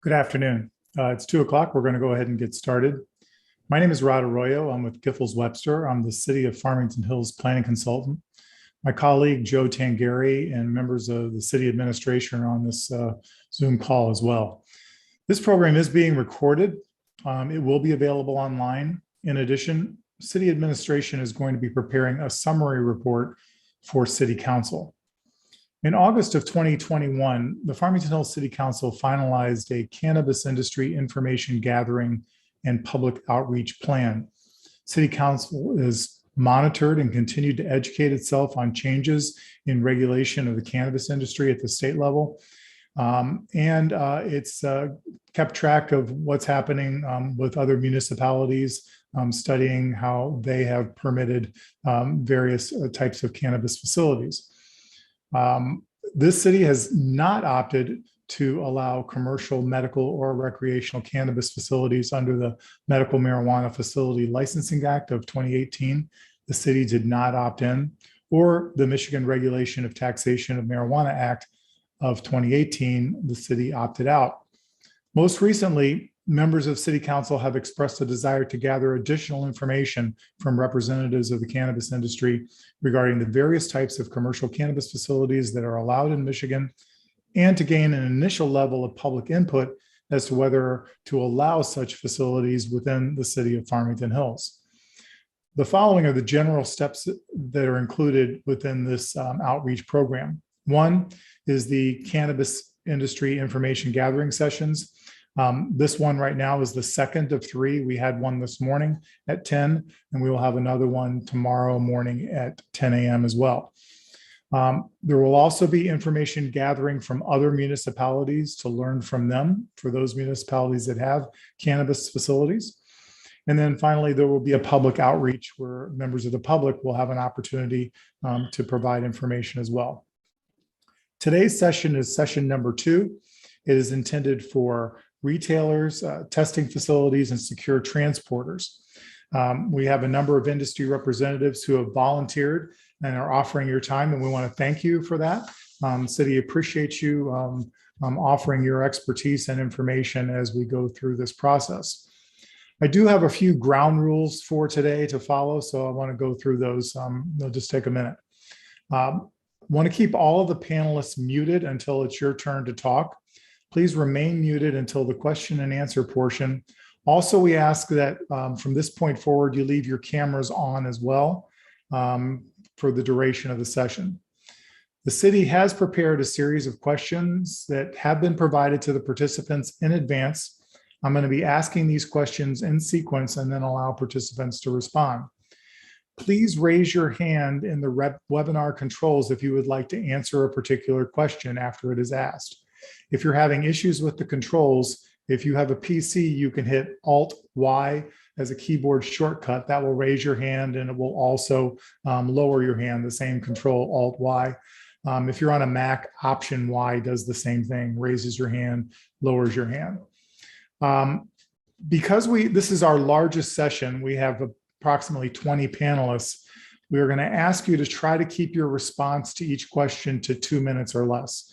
Good afternoon. It's 2 o'clock. We're going to go ahead and get started. My name is Rod Arroyo. I'm with Giffords Webster. I'm the City of Farmington Hills Planning Consultant. My colleague, Joe Tangari, and members of the city administration are on this Zoom call as well. This program is being recorded. It will be available online. In addition, city administration is going to be preparing a summary report for City Council. In August of 2021, the Farmington Hills City Council finalized a cannabis industry information gathering and public outreach plan. City Council is monitored and continued to educate itself on changes in regulation of the cannabis industry at the state level. It's kept track of what's happening with other municipalities, studying how they have permitted various types of cannabis facilities. This city has not opted to allow commercial, medical, or recreational cannabis facilities under the Medical Marijuana Facility Licensing Act of 2018. The city did not opt in, or the Michigan Regulation of Taxation of Marijuana Act of 2018, the city opted out. Most recently, members of City Council have expressed a desire to gather additional information from representatives of the cannabis industry regarding the various types of commercial cannabis facilities that are allowed in Michigan, and to gain an initial level of public input as to whether to allow such facilities within the city of Farmington Hills. The following are the general steps that are included within this outreach program. One is the cannabis industry information gathering sessions. This one right now is the second of 3. We had one this morning at 10, and we will have another one tomorrow morning at 10 a.m. as well. There will also be information gathering from other municipalities to learn from them for those municipalities that have cannabis facilities. And then finally, there will be a public outreach where members of the public will have an opportunity to provide information as well. Today's session is session number 2. It is intended for retailers, testing facilities, and secure transporters. We have a number of industry representatives who have volunteered and are offering your time, and we want to thank you for that. City appreciates you offering your expertise and information as we go through this process. I do have a few ground rules for today to follow, so I want to go through those. They'll just take a minute. Want to keep all of the panelists muted until it's your turn to talk. Please remain muted until the question and answer portion. Also, we ask that from this point forward, you leave your cameras on as well for the duration of the session. The city has prepared a series of questions that have been provided to the participants in advance. I'm going to be asking these questions in sequence and then allow participants to respond. Please raise your hand in the webinar controls if you would like to answer a particular question after it is asked. If you're having issues with the controls, if you have a PC, you can hit Alt-Y as a keyboard shortcut. That will raise your hand, and it will also lower your hand, the same control, Alt-Y. If you're on a Mac, Option Y does the same thing, raises your hand, lowers your hand. Because this is our largest session, we have approximately 20 panelists. We are going to ask you to try to keep your response to each question to 2 minutes or less.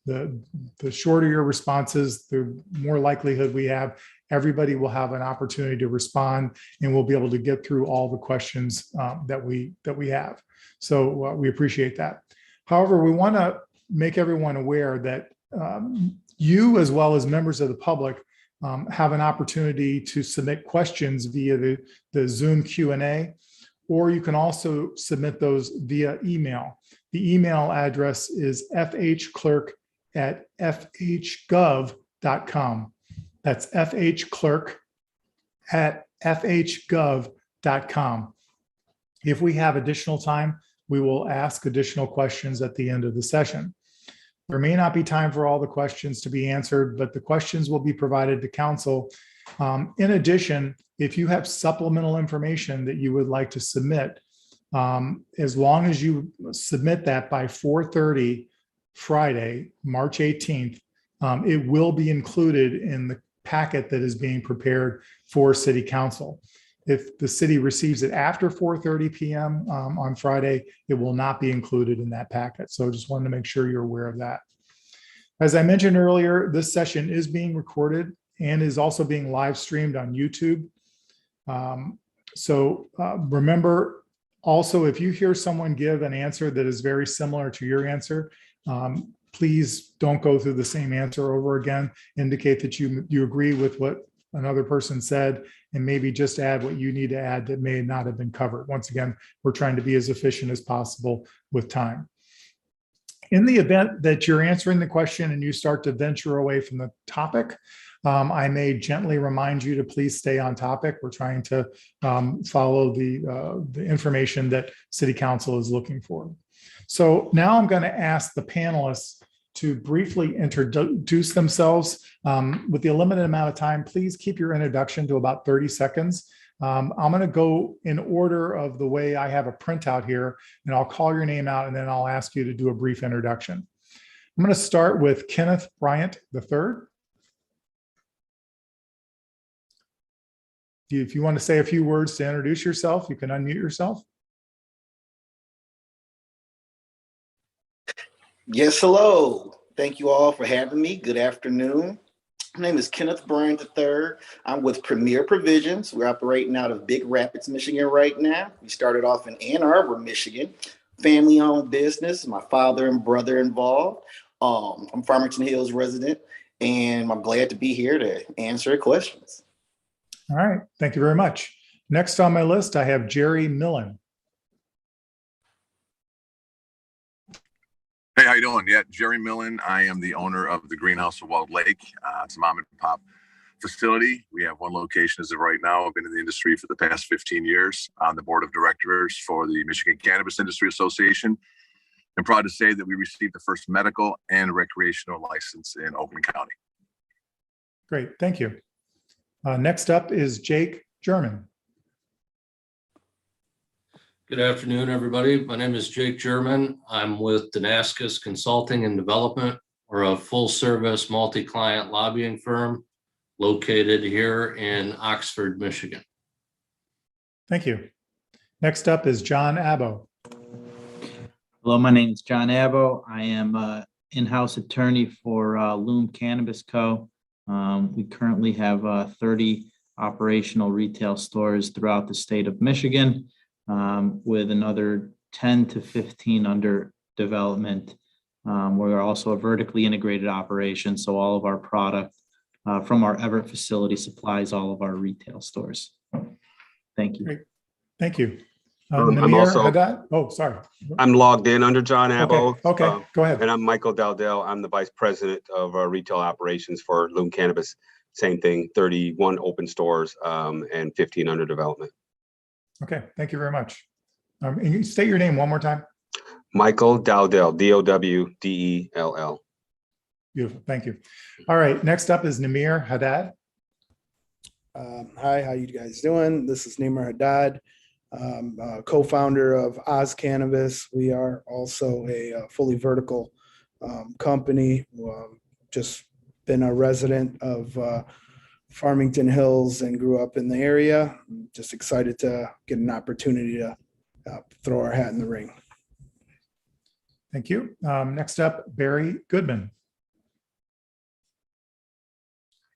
The shorter your responses, the more likelihood we have everybody will have an opportunity to respond, and we'll be able to get through all the questions that we have. So we appreciate that. However, we want to make everyone aware that you, as well as members of the public, have an opportunity to submit questions via the Zoom Q&A, or you can also submit those via email. The email address is fhclerk@fhgov.com. That's fhclerk@fhgov.com. If we have additional time, we will ask additional questions at the end of the session. There may not be time for all the questions to be answered, but the questions will be provided to council. In addition, if you have supplemental information that you would like to submit, as long as you submit that by 4:30 Friday, March 18th, it will be included in the packet that is being prepared for City Council. If the city receives it after 4:30 p.m. On Friday, it will not be included in that packet. So just wanted to make sure you're aware of that. As I mentioned earlier, this session is being recorded and is also being live streamed on YouTube. Remember also, if you hear someone give an answer that is very similar to your answer, please don't go through the same answer over again. Indicate that you agree with what another person said, and maybe just add what you need to add that may not have been covered. Once again, we're trying to be as efficient as possible with time. In the event that you're answering the question and you start to venture away from the topic, I may gently remind you to please stay on topic. We're trying to follow the information that City Council is looking for. So now I'm going to ask the panelists to briefly introduce themselves. With the limited amount of time, please keep your introduction to about 30 seconds. I'm going to go in order of the way I have a printout here, and I'll call your name out, and then I'll ask you to do a brief introduction. I'm going to start with Kenneth Bryant III. If you want to say a few words to introduce yourself, you can unmute yourself. Yes, hello. Thank you all for having me. Good afternoon. My name is Kenneth Bryant III. I'm with Premier Provisions. We're operating out of Big Rapids, Michigan right now. We started off in Ann Arbor, Michigan. Family-owned business, my father and brother involved. I'm Farmington Hills resident, and I'm glad to be here to answer questions. All right, thank you very much. Next on my list, I have Jerry Millen. Hey, how you doing? Yeah, Jerry Millen. I am the owner of the Greenhouse of Wild Lake. It's a mom and pop facility. We have one location as of right now. I've been in the industry for the past 15 years on the board of directors for the Michigan Cannabis Industry Association. I'm proud to say that we received the first medical and recreational license in Oakland County. Great, thank you. Next up is Jake German. Good afternoon, everybody. My name is Jake German. I'm with Damascus Consulting and Development. We're a full-service multi-client lobbying firm located here in Oxford, Michigan. Thank you. Next up is John Abbo. Hello, my name is John Abbo. I am an in-house attorney for Loom Cannabis Co. We currently have 30 operational retail stores throughout the state of Michigan, with another 10 to 15 under development. We're also a vertically integrated operation, so all of our product from our Everett facility supplies all of our retail stores. Thank you. Great. Thank you. I'm also Haddad? Oh, sorry. I'm logged in under John Abbo. Okay, go ahead. And I'm Michael Dowdell. I'm the vice president of retail operations for Loom Cannabis. Same thing, 31 open stores and 15 under development. Okay, thank you very much. And you state your name one more time. Michael Dowdell, D-O-W-D-E-L-L. Beautiful, thank you. All right, next up is Neymar Haddad. Hi, how you guys doing? This is Neymar Haddad, co-founder of Oz Cannabis. We are also a fully vertical company. Just been a resident of Farmington Hills and grew up in the area. Just excited to get an opportunity to throw our hat in the ring. Thank you. Next up, Barry Goodman.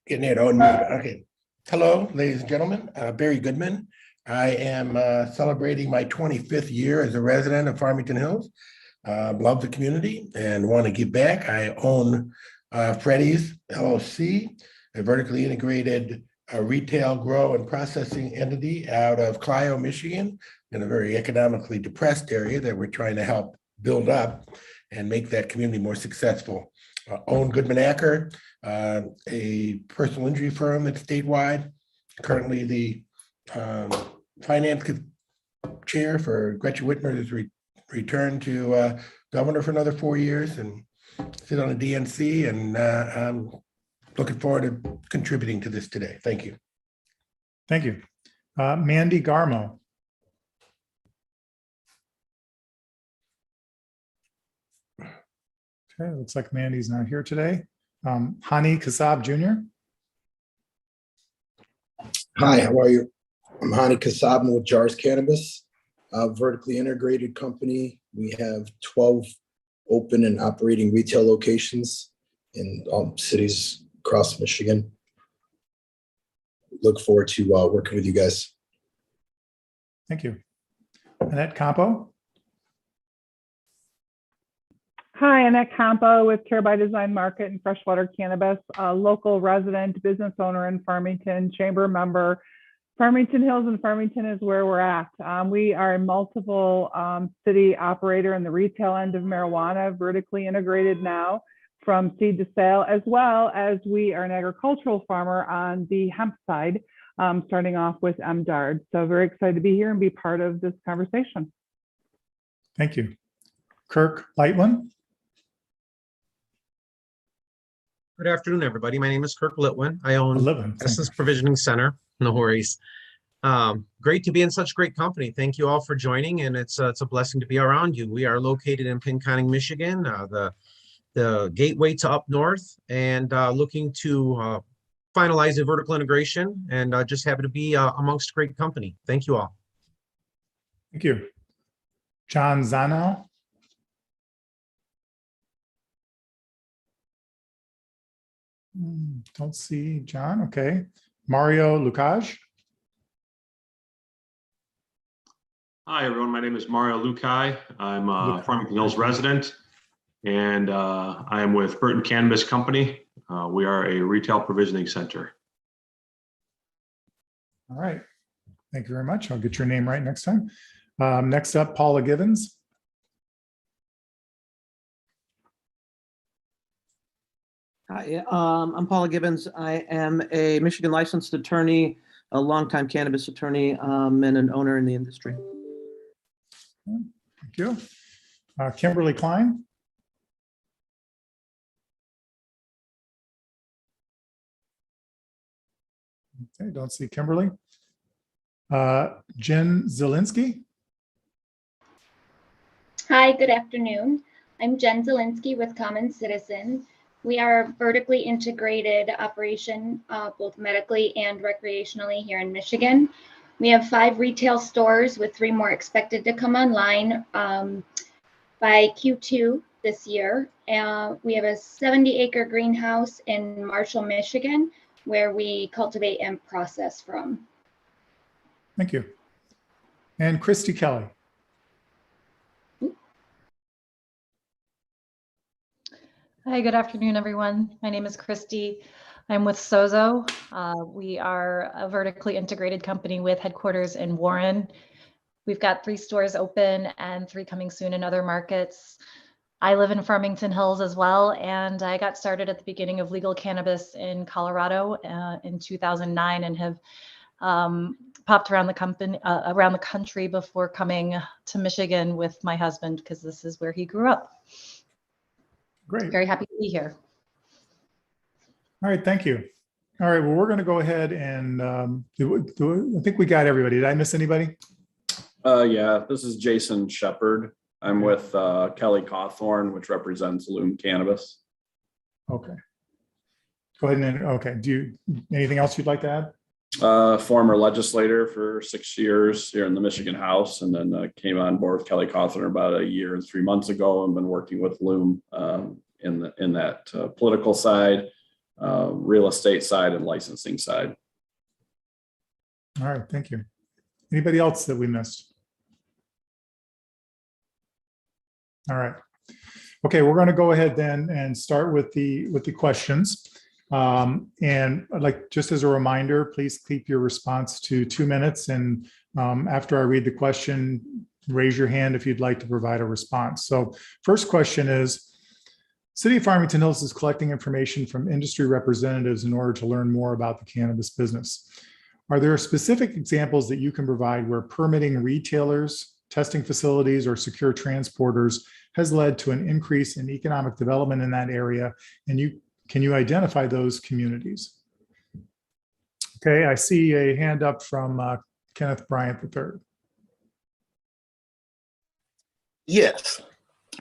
Getting it on mute. Okay. Hello, ladies and gentlemen. Barry Goodman. I am celebrating my 25th year as a resident of Farmington Hills. Love the community and want to give back. I own Freddy's LLC, a vertically integrated retail grow and processing entity out of Clio, Michigan, in a very economically depressed area that we're trying to help build up and make that community more successful. Own Goodman Acker, a personal injury firm that's statewide. Currently the finance chair for Gretchen Whitmer's return to governor for another 4 years and sit on the DNC, and I'm looking forward to contributing to this today. Thank you. Thank you. Mandy Garmo. Okay, looks like Mandy's not here today. Hani Kassab Jr. Hi, how are you? I'm Hani Kassab. I'm with Jars Cannabis, a vertically integrated company. We have 12 open and operating retail locations in cities across Michigan. Look forward to working with you guys. Thank you. Annette Campo. Hi, Annette Campo with Care by Design Market and Freshwater Cannabis, a local resident, business owner in Farmington, chamber member. Farmington Hills and Farmington is where we're at. We are a multiple city operator in the retail end of marijuana, vertically integrated now from seed to sale, as well as we are an agricultural farmer on the hemp side, starting off with MDARD. So very excited to be here and be part of this conversation. Thank you. Kirk Lightwin. Good afternoon, everybody. My name is Kirk Litwin. I own Essence Provisioning Center. No worries. Great to be in such great company. Thank you all for joining, and it's a blessing to be around you. We are located in Pinconning, Michigan, the gateway to up north, and looking to finalize the vertical integration, and just happy to be amongst great company. Thank you all. Thank you. John Zanow. Don't see John. Okay. Mario Lucaj. Hi, everyone. My name is Mario Lucai. I'm a Farmington Hills resident, and I am with Burton Cannabis Company. We are a retail provisioning center. All right. Thank you very much. I'll get your name right next time. Next up, Paula Givens. Hi, I'm Paula Gibbons. I am a Michigan licensed attorney, a longtime cannabis attorney, and an owner in the industry. Thank you. Kimberly Klein. Okay, don't see Kimberly. Jen Zielinski. Hi, good afternoon. I'm Jen Zielinski with Common Citizen. We are a vertically integrated operation, both medically and recreationally here in Michigan. We have 5 retail stores with 3 more expected to come online by Q2 this year. We have a 70-acre greenhouse in Marshall, Michigan, where we cultivate and process from. Thank you. And Christy Kelly. Hi, good afternoon, everyone. My name is Christy. I'm with Sozo. We are a vertically integrated company with headquarters in Warren. We've got 3 stores open and 3 coming soon in other markets. I live in Farmington Hills as well, and I got started at the beginning of legal cannabis in Colorado in 2009 and have popped around the country before coming to Michigan with my husband, because this is where he grew up. Great. Very happy to be here. All right, thank you. All right, well, we're going to go ahead and I think we got everybody. Did I miss anybody? Yeah, this is Jason Shepard. I'm with Kelly Cawthorn, which represents Loom Cannabis. Okay. Go ahead and, okay. Anything else you'd like to add? Former legislator for 6 years here in the Michigan House, and then came on board with Kelly Cawthorn about 1 year and 3 months ago, and been working with Loom in that political side, real estate side, and licensing side. All right, thank you. Anybody else that we missed? All right. Okay, we're going to go ahead then and start with the questions. And I'd like, just as a reminder, please keep your response to 2 minutes. And after I read the question, raise your hand if you'd like to provide a response. So first question is, City of Farmington Hills is collecting information from industry representatives in order to learn more about the cannabis business. Are there specific examples that you can provide where permitting retailers, testing facilities, or secure transporters has led to an increase in economic development in that area? And can you identify those communities? Okay, I see a hand up from Kenneth Bryant III. Yes,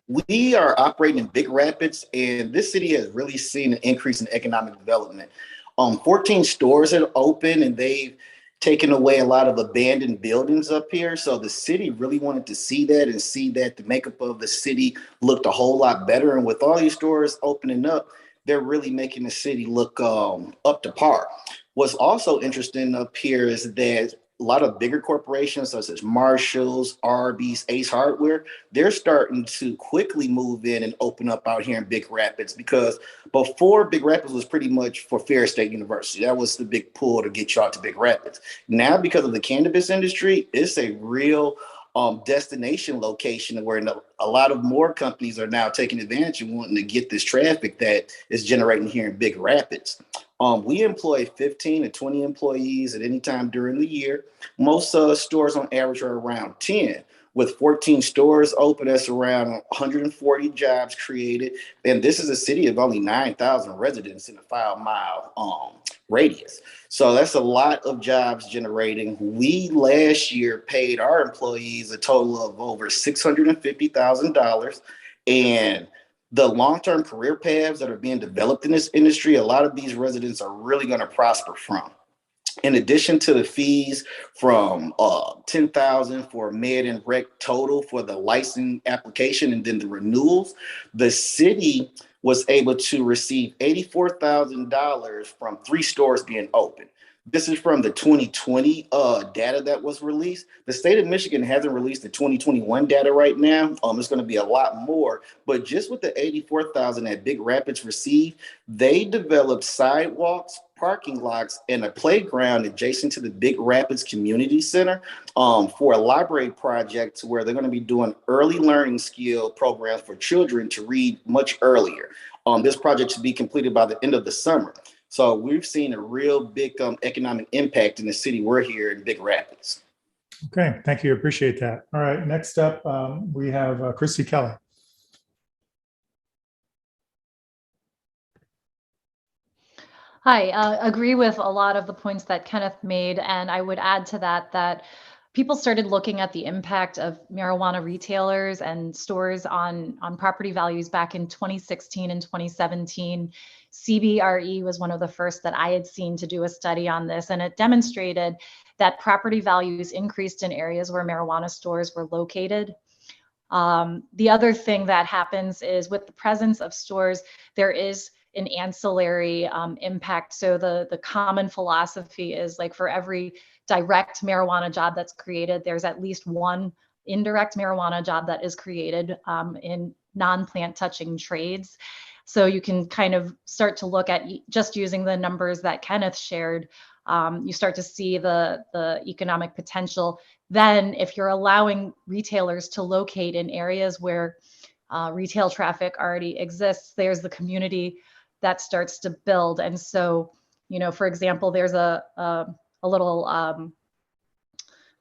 we are operating in Big Rapids, and this city has really seen an increase in economic development. 14 stores are open, and they've taken away a lot of abandoned buildings up here. So the city really wanted to see that and see that the makeup of the city looked a whole lot better. And with all these stores opening up, they're really making the city look up to par. What's also interesting up here is that a lot of bigger corporations such as Marshalls, Arby's, Ace Hardware, they're starting to quickly move in and open up out here in Big Rapids, because before Big Rapids was pretty much for Ferris State University. That was the big pull to get you out to Big Rapids. Now, because of the cannabis industry, it's a real destination location where a lot of more companies are now taking advantage and wanting to get this traffic that is generating here in Big Rapids. We employ 15 to 20 employees at any time during the year. Most stores on average are around 10. With 14 stores open, that's around 140 jobs created. And this is a city of only 9,000 residents in a 5-mile radius. So that's a lot of jobs generating. We last year paid our employees a total of over $650,000. And the long-term career paths that are being developed in this industry, a lot of these residents are really going to prosper from. In addition to the fees from $10,000 for med and rec total for the license application and then the renewals, the city was able to receive $84,000 from 3 stores being open. This is from the 2020 data that was released. The state of Michigan hasn't released the 2021 data right now. It's going to be a lot more, but just with the $84,000 that Big Rapids received, they developed sidewalks, parking lots, and a playground adjacent to the Big Rapids Community Center for a library project where they're going to be doing early learning skill programs for children to read much earlier. This project should be completed by the end of the summer. So we've seen a real big economic impact in the city we're here in Big Rapids. Okay, thank you. Appreciate that. All right, next up, we have Christy Kelly. Hi, agree with a lot of the points that Kenneth made, and I would add to that people started looking at the impact of marijuana retailers and stores on property values back in 2016 and 2017. CBRE was one of the first that I had seen to do a study on this, and it demonstrated that property values increased in areas where marijuana stores were located. The other thing that happens is with the presence of stores, there is an ancillary impact. So the common philosophy is like for every direct marijuana job that's created, there's at least one indirect marijuana job that is created in non-plant touching trades. So you can kind of start to look at just using the numbers that Kenneth shared, you start to see the economic potential. Then if you're allowing retailers to locate in areas where retail traffic already exists, there's the community that starts to build. And so, you know, for example, there's a little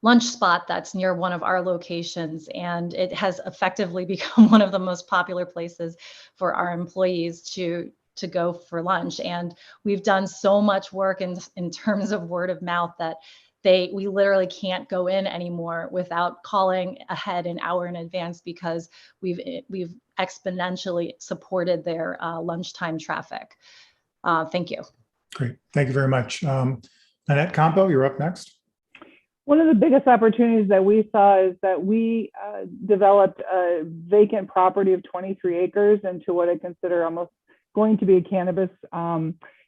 lunch spot that's near one of our locations, and it has effectively become one of the most popular places for our employees to go for lunch. And we've done so much work in terms of word of mouth that we literally can't go in anymore without calling ahead an hour in advance, because we've exponentially supported their lunchtime traffic. Thank you. Great, thank you very much. Annette Campo, you're up next. One of the biggest opportunities that we saw is that we developed a vacant property of 23 acres into what I consider almost going to be a cannabis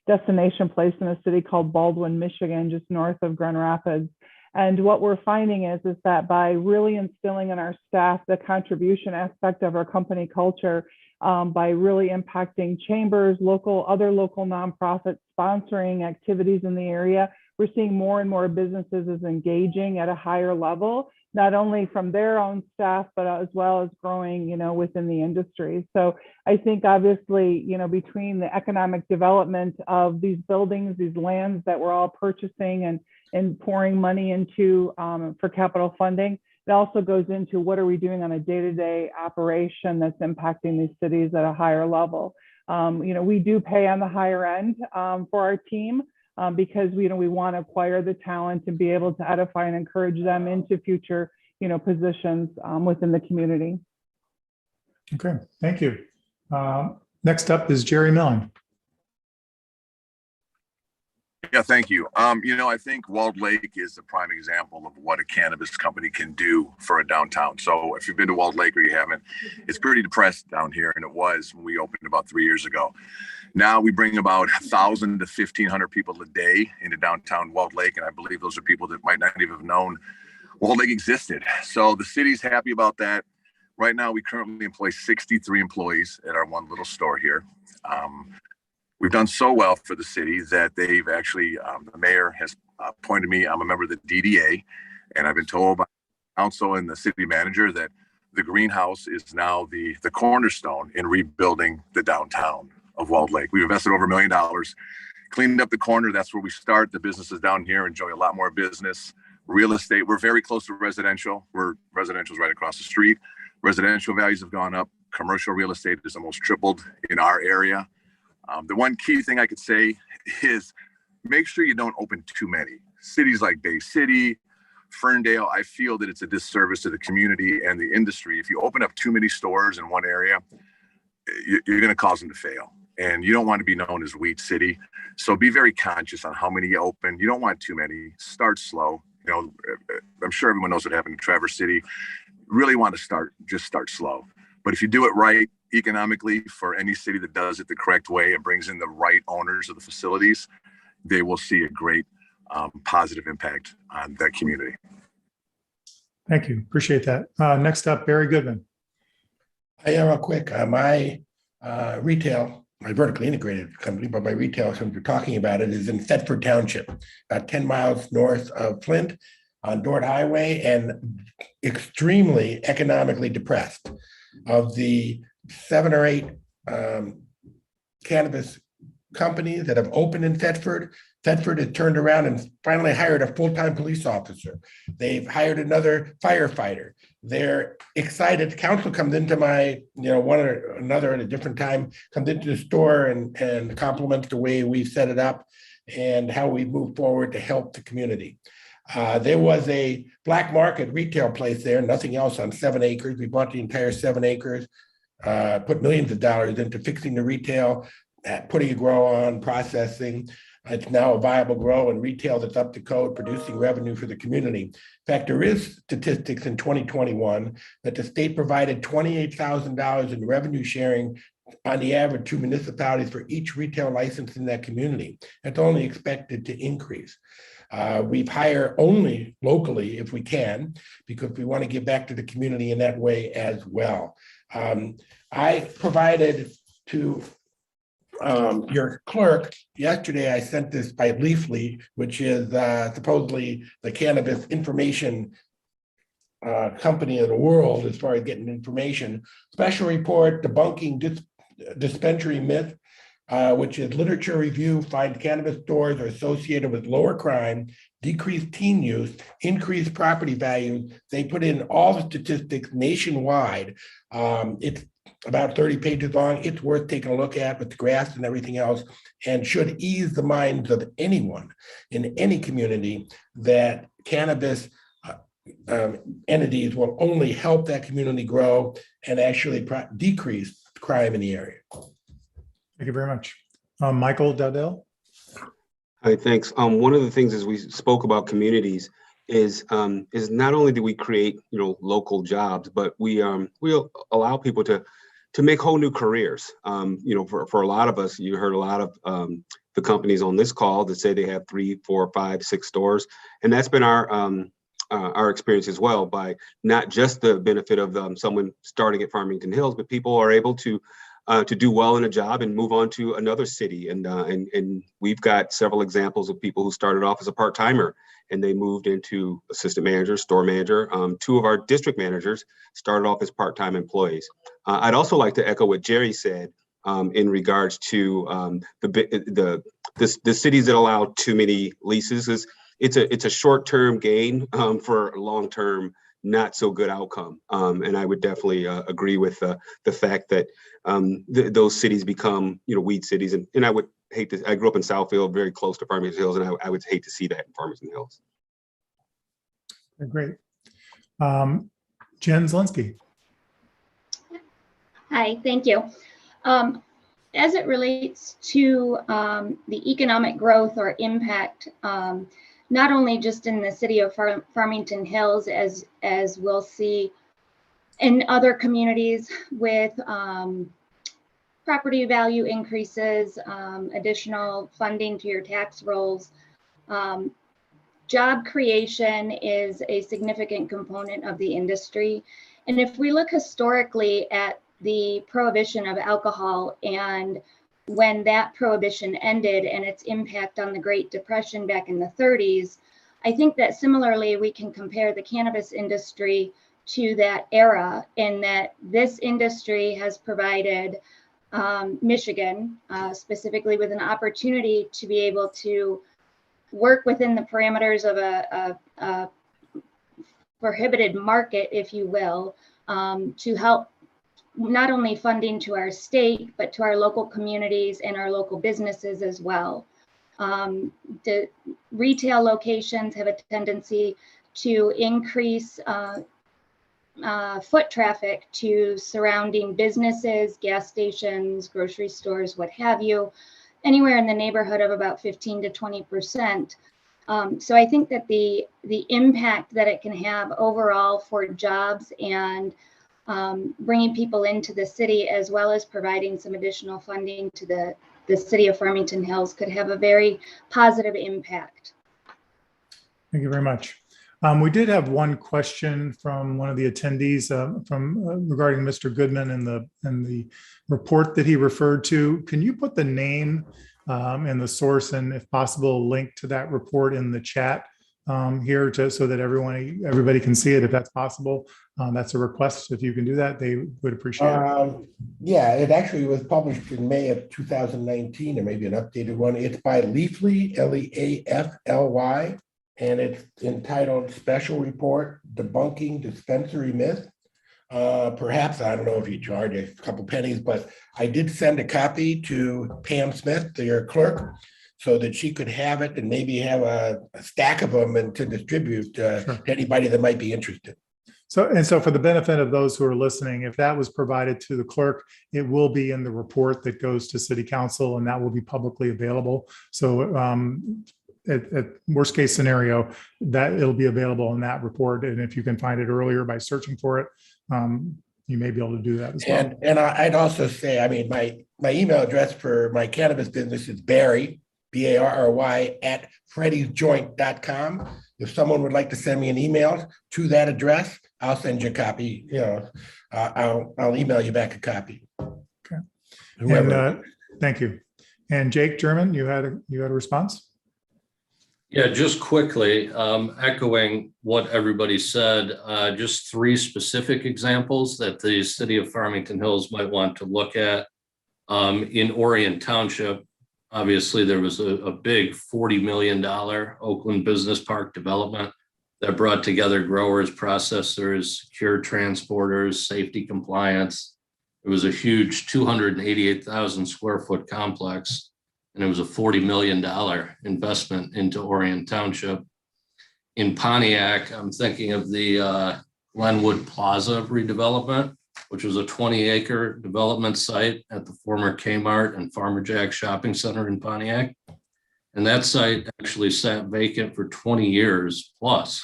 destination place in a city called Baldwin, Michigan, just north of Grand Rapids. And what we're finding is that by really instilling in our staff the contribution aspect of our company culture, by really impacting chambers, other local nonprofits, sponsoring activities in the area, we're seeing more and more businesses as engaging at a higher level, not only from their own staff, but as well as growing, you know, within the industry. So I think obviously, you know, between the economic development of these buildings, these lands that we're all purchasing and pouring money into for capital funding, it also goes into what are we doing on a day-to-day operation that's impacting these cities at a higher level. You know, we do pay on the higher end for our team, because we want to acquire the talent and be able to edify and encourage them into future, you know, positions within the community. Okay, thank you. Next up is Jerry Millen. Yeah, thank you. I think Walled Lake is a prime example of what a cannabis company can do for a downtown. So if you've been to Walled Lake or you haven't, it's pretty depressed down here, and it was when we opened about 3 years ago. Now we bring about 1,000 to 1,500 people a day into downtown Walled Lake, and I believe those are people that might not even have known Walled Lake existed. So the city's happy about that. Right now, we currently employ 63 employees at our one little store here. We've done so well for the city that they've actually, the mayor has appointed me. I'm a member of the DDA, and I've been told by the council and the city manager that the greenhouse is now the cornerstone in rebuilding the downtown of Walled Lake. We've invested over $1 million, cleaned up the corner. That's where we start. The businesses down here enjoy a lot more business. Real estate, we're very close to residential. Residential is right across the street. Residential values have gone up. Commercial real estate has almost tripled in our area. The one key thing I could say is make sure you don't open too many. Cities like Bay City, Ferndale, I feel that it's a disservice to the community and the industry. If you open up too many stores in one area, you're going to cause them to fail. And you don't want to be known as Weed City. So be very conscious on how many you open. You don't want too many. Start slow. I'm sure everyone knows what happened in Traverse City. Really want to just start slow. But if you do it right, economically, for any city that does it the correct way and brings in the right owners of the facilities, they will see a great positive impact on that community. Thank you. Appreciate that. Next up, Barry Goodman. Hey, real quick, my retail, my vertically integrated company, but my retail, since we're talking about it, is in Thetford Township, about 10 miles north of Flint on Dort Highway, and extremely economically depressed. Of the 7 or 8 cannabis companies that have opened in Thetford, Thetford has turned around and finally hired a full-time police officer. They've hired another firefighter. They're excited. Council comes into my, one or another at a different time, comes into the store and compliments the way we've set it up and how we move forward to help the community. There was a black market retail place there, nothing else, on 7 acres. We bought the entire 7 acres, put millions of dollars into fixing the retail, putting a grow on, processing. It's now a viable grow and retail that's up to code, producing revenue for the community. In fact, there is statistics in 2021 that the state provided $28,000 in revenue sharing on the average to municipalities for each retail license in that community. That's only expected to increase. We've hired only locally if we can, because we want to give back to the community in that way as well. I provided to your clerk yesterday, I sent this by Leafly, which is supposedly the cannabis information company of the world as far as getting information. Special report debunking dispensary myth, which is literature review, finds cannabis stores are associated with lower crime, decreased teen use, increased property values. They put in all the statistics nationwide. It's about 30 pages long. It's worth taking a look at with the graphs and everything else, and should ease the minds of anyone in any community that cannabis entities will only help that community grow and actually decrease crime in the area. Thank you very much. Michael Dowdell. Hi, thanks. One of the things as we spoke about communities is not only do we create local jobs, but we allow people to make whole new careers. For a lot of us, you heard a lot of the companies on this call that say they have 3, 4, 5, 6 stores, and that's been our experience as well, by not just the benefit of someone starting at Farmington Hills, but people are able to do well in a job and move on to another city. And we've got several examples of people who started off as a part-timer and they moved into assistant manager, store manager. 2 of our district managers started off as part-time employees. I'd also like to echo what Jerry said in regards to the cities that allow too many leases. It's a short-term gain for a long-term not so good outcome. And I would definitely agree with the fact that those cities become, weed cities. And I would hate to, I grew up in Southfield, very close to Farmington Hills, and I would hate to see that in Farmington Hills. Great. Jen Zielinski. Hi, thank you. as it relates to the economic growth or impact, not only just in the city of Farmington Hills, as we'll see in other communities with property value increases, additional funding to your tax rolls. Job creation is a significant component of the industry. And if we look historically at the prohibition of alcohol and when that prohibition ended and its impact on the Great Depression back in the 30s, I think that similarly we can compare the cannabis industry to that era in that this industry has provided Michigan specifically with an opportunity to be able to work within the parameters of a prohibited market, if you will, to help not only funding to our state, but to our local communities and our local businesses as well. The retail locations have a tendency to increase foot traffic to surrounding businesses, gas stations, grocery stores, what have you, anywhere in the neighborhood of about 15 to 20%. So I think that the impact that it can have overall for jobs and bringing people into the city, as well as providing some additional funding to the city of Farmington Hills, could have a very positive impact. Thank you very much. We did have one question from one of the attendees regarding Mr. Goodman and the report that he referred to. Can you put the name and the source and, if possible, link to that report in the chat here, so that everybody can see it, if that's possible? That's a request. If you can do that, they would appreciate it. Yeah, it actually was published in May of 2019, or maybe an updated one. It's by Leafly, Leafly, and it's entitled Special Report, Debunking Dispensary Myth. Perhaps, I don't know if you charge a couple pennies, but I did send a copy to Pam Smith, your clerk, so that she could have it and maybe have a stack of them and to distribute to anybody that might be interested. So for the benefit of those who are listening, if that was provided to the clerk, it will be in the report that goes to City Council, and that will be publicly available. So at worst case scenario, that it'll be available in that report. And if you can find it earlier by searching for it, you may be able to do that as well. And I'd also say, I mean, my email address for my cannabis business is Barry, BARRY, at freddy'sjoint.com. If someone would like to send me an email to that address, I'll send you a copy. You know, I'll email you back a copy. Okay. And, thank you. And Jake German, you had a response? Yeah, just quickly, echoing what everybody said, just 3 specific examples that the city of Farmington Hills might want to look at. In Orion Township, obviously there was a big $40 million Oakland Business Park development that brought together growers, processors, secure transporters, safety compliance. It was a huge 288,000 square foot complex, and it was a $40 million investment into Orion Township. In Pontiac, I'm thinking of the Glenwood Plaza redevelopment, which was a 20-acre development site at the former Kmart and Farmer Jack Shopping Center in Pontiac. And that site actually sat vacant for 20 years plus.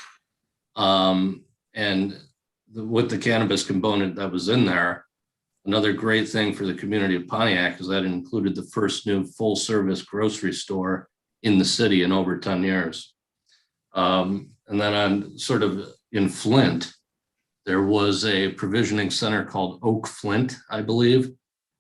With the cannabis component that was in there, another great thing for the community of Pontiac is that it included the first new full-service grocery store in the city in over 10 years. And then on sort of in Flint, there was a provisioning center called Oak Flint, I believe,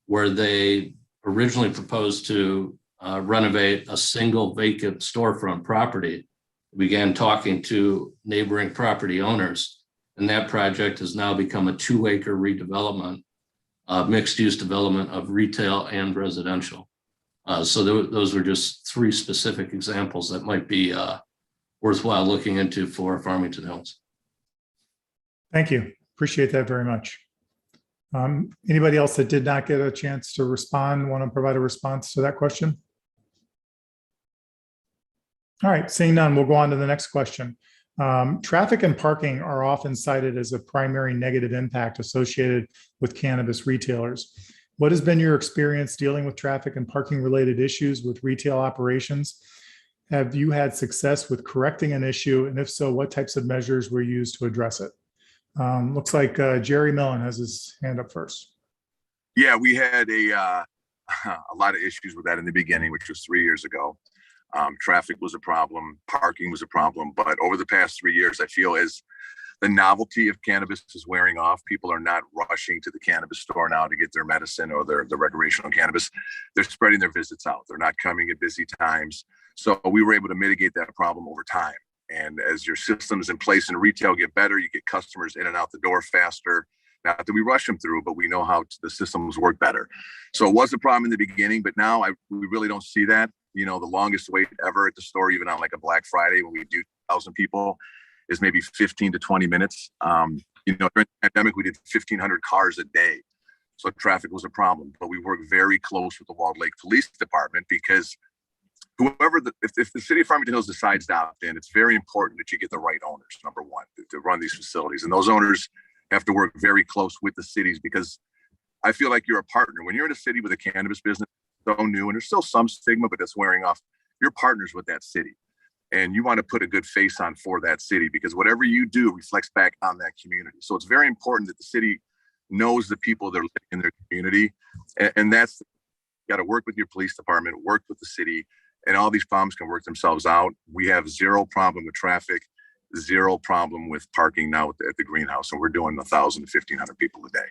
where they originally proposed to renovate a single vacant storefront property. We began talking to neighboring property owners, and that project has now become a 2-acre redevelopment, mixed-use development of retail and residential. So those were just 3 specific examples that might be worthwhile looking into for Farmington Hills. Thank you. Appreciate that very much. Anybody else that did not get a chance to respond, want to provide a response to that question? All right, seeing none, we'll go on to the next question. Traffic and parking are often cited as a primary negative impact associated with cannabis retailers. What has been your experience dealing with traffic and parking related issues with retail operations? Have you had success with correcting an issue? And if so, what types of measures were used to address it? Looks like Jerry Millen has his hand up first. Yeah, we had a lot of issues with that in the beginning, which was 3 years ago. Traffic was a problem, parking was a problem, but over the past 3 years, I feel as the novelty of cannabis is wearing off, people are not rushing to the cannabis store now to get their medicine or their recreational cannabis. They're spreading their visits out. They're not coming at busy times. So we were able to mitigate that problem over time. And as your systems in place in retail get better, you get customers in and out the door faster. Not that we rush them through, but we know how the systems work better. So it was a problem in the beginning, but now we really don't see that. You know, the longest wait ever at the store, even on like a Black Friday when we do 1,000 people, is maybe 15 to 20 minutes. You know, during the pandemic, we did 1,500 cars a day. So traffic was a problem, but we work very close with the Walled Lake Police Department because if the city of Farmington Hills decides to opt in, it's very important that you get the right owners, number one, to run these facilities. And those owners have to work very close with the cities because I feel like you're a partner. When you're in a city with a cannabis business, so new, and there's still some stigma, but it's wearing off, you're partners with that city. And you want to put a good face on for that city because whatever you do reflects back on that community. So it's very important that the city knows the people that are living in their community. And that's, you got to work with your police department, work with the city, and all these problems can work themselves out. We have zero problem with traffic, zero problem with parking now at the greenhouse. And we're doing 1,000 to 1,500 people a day.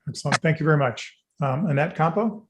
Excellent. Thank you very much. Annette Campo?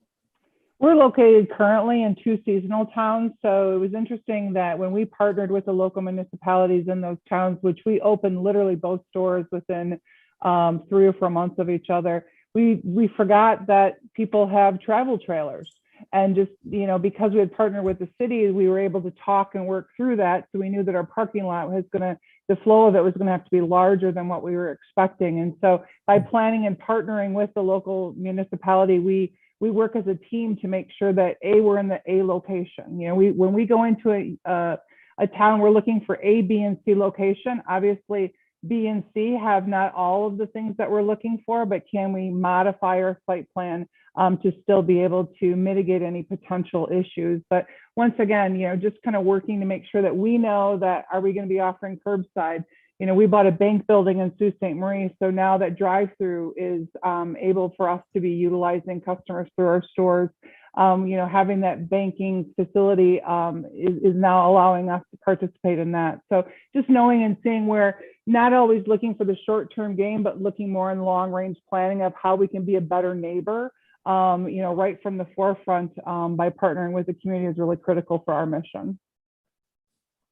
We're located currently in 2 seasonal towns. So it was interesting that when we partnered with the local municipalities in those towns, which we opened literally both stores within 3 or 4 months of each other, we forgot that people have travel trailers. And just, you know, because we had partnered with the city, we were able to talk and work through that. So we knew that our parking lot was the flow of it was going to have to be larger than what we were expecting. And so by planning and partnering with the local municipality, we work as a team to make sure that we're in the A location. You know, when we go into a town, we're looking for A, B, and C location. Obviously, B and C have not all of the things that we're looking for, but can we modify our site plan to still be able to mitigate any potential issues? But once again, you know, just kind of working to make sure that we know that, are we going to be offering curbside? You know, we bought a bank building in Sault Ste. Marie. So now that drive-through is able for us to be utilizing customers through our stores. You know, having that banking facility is now allowing us to participate in that. So just knowing and seeing where, not always looking for the short-term gain, but looking more in long-range planning of how we can be a better neighbor, you know, right from the forefront by partnering with the community is really critical for our mission.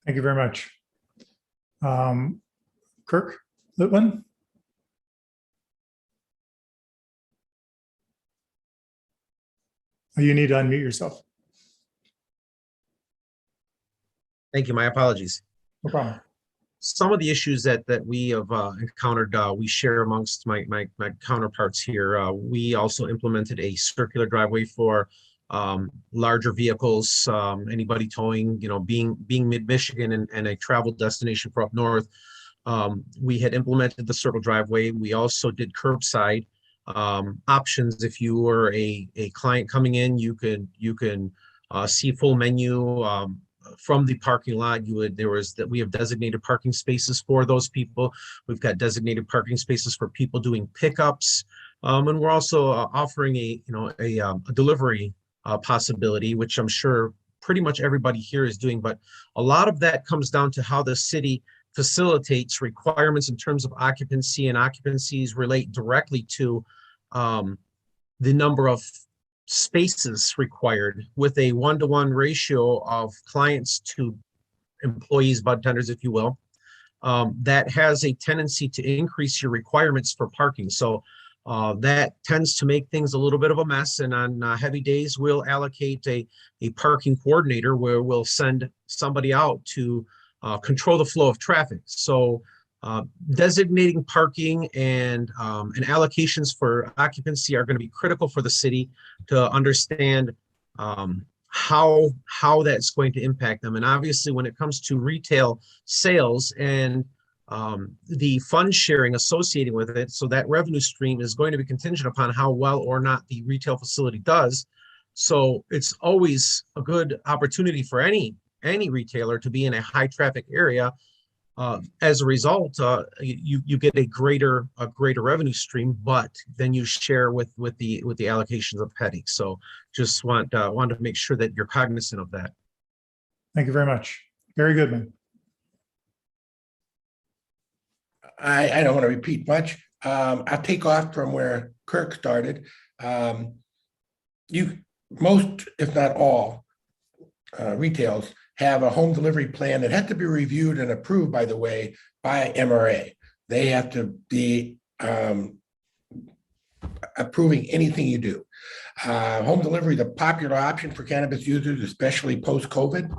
Thank you very much. Kirk Litwin? You need to unmute yourself. Thank you. My apologies. No problem. Some of the issues that we have encountered, we share amongst my counterparts here. We also implemented a circular driveway for larger vehicles, anybody towing, you know, being mid-Michigan and a travel destination for up north. We had implemented the circle driveway. We also did curbside options. If you were a client coming in, you can see full menu from the parking lot. We have designated parking spaces for those people. We've got designated parking spaces for people doing pickups, and we're also offering a delivery possibility, which I'm sure pretty much everybody here is doing. But a lot of that comes down to how the city facilitates requirements in terms of occupancy, and occupancies relate directly to the number of spaces required, with a 1-to-1 ratio of clients to employees, bud tenders, if you will. That has a tendency to increase your requirements for parking. So that tends to make things a little bit of a mess. And on heavy days, we'll allocate a parking coordinator where we'll send somebody out to control the flow of traffic. So designating parking and allocations for occupancy are going to be critical for the city to understand how that's going to impact them. And obviously, when it comes to retail sales and the fund sharing associated with it. So that revenue stream is going to be contingent upon how well or not the retail facility does. So it's always a good opportunity for any retailer to be in a high traffic area. As a result, you get a greater revenue stream, but then you share with the allocations of petty. So just want to make sure that you're cognizant of that. Thank you very much. Very Goodman. I don't want to repeat much. I'll take off from where Kirk started. Most, if not all, retails have a home delivery plan that has to be reviewed and approved, by the way, by MRA. They have to be approving anything you do. Home delivery is a popular option for cannabis users, especially post-COVID.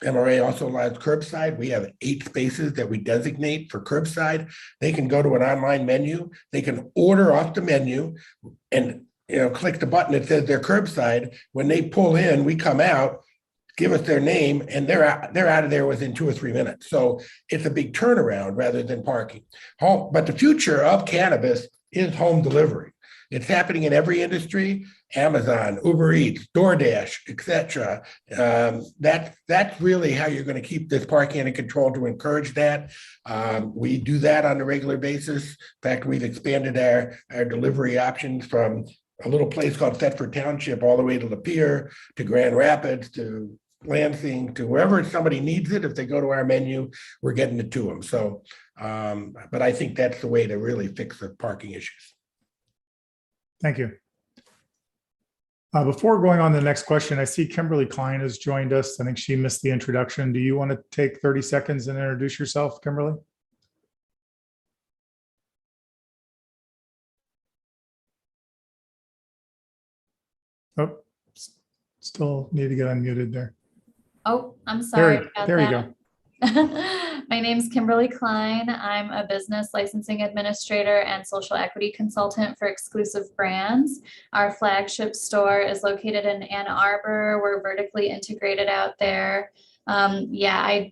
MRA also allows curbside. We have 8 spaces that we designate for curbside. They can go to an online menu. They can order off the menu and click the button that says they're curbside. When they pull in, we come out, give us their name, and they're out of there within 2 or 3 minutes. So it's a big turnaround rather than parking. But the future of cannabis is home delivery. It's happening in every industry: Amazon, Uber Eats, DoorDash, etc. That's really how you're going to keep this parking under control, to encourage that. We do that on a regular basis. In fact, we've expanded our delivery options from a little place called Thetford Township all the way to Lapeer, to Grand Rapids, to Lansing, to wherever somebody needs it. If they go to our menu, we're getting it to them. So, but I think that's the way to really fix the parking issues. Thank you. Before going on to the next question, I see Kimberly Klein has joined us. I think she missed the introduction. Do you want to take 30 seconds and introduce yourself, Kimberly? Oh, still need to get unmuted there. Oh, I'm sorry. There you go. My name is Kimberly Klein. I'm a business licensing administrator and social equity consultant for Exclusive Brands. Our flagship store is located in Ann Arbor. We're vertically integrated out there. I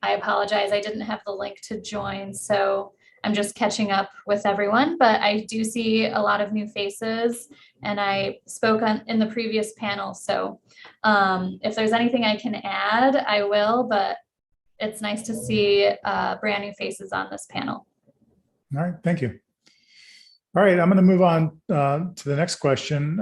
apologize. I didn't have the link to join, so I'm just catching up with everyone, but I do see a lot of new faces, and I spoke in the previous panel. So if there's anything I can add, I will, but it's nice to see brand new faces on this panel. All right, thank you. All right, I'm going to move on to the next question.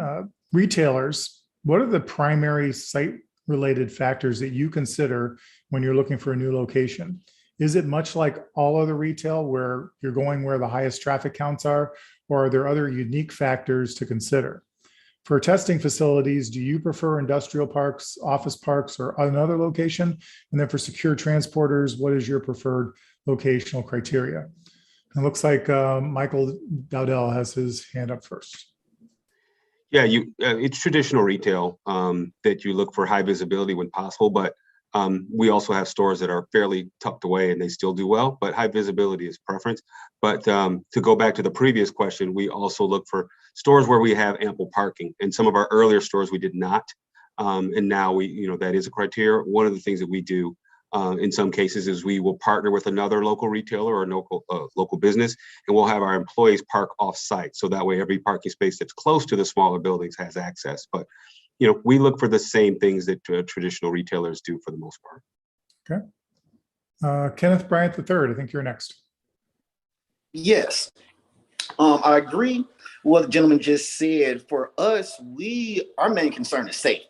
Retailers, what are the primary site-related factors that you consider when you're looking for a new location? Is it much like all other retail where you're going where the highest traffic counts are, or are there other unique factors to consider? For testing facilities, do you prefer industrial parks, office parks, or another location? And then for secure transporters, what is your preferred locational criteria? It looks like Michael Dowdell has his hand up first. Yeah, it's traditional retail that you look for high visibility when possible, but we also have stores that are fairly tucked away and they still do well, but high visibility is preference. But to go back to the previous question, we also look for stores where we have ample parking. In some of our earlier stores, we did not. And now that is a criteria. One of the things that we do in some cases is we will partner with another local retailer or local business, and we'll have our employees park off site. So that way every parking space that's close to the smaller buildings has access. But we look for the same things that traditional retailers do for the most part. Okay. Kenneth Bryant III, I think you're next. Yes, I agree with what the gentleman just said. For us, our main concern is safety.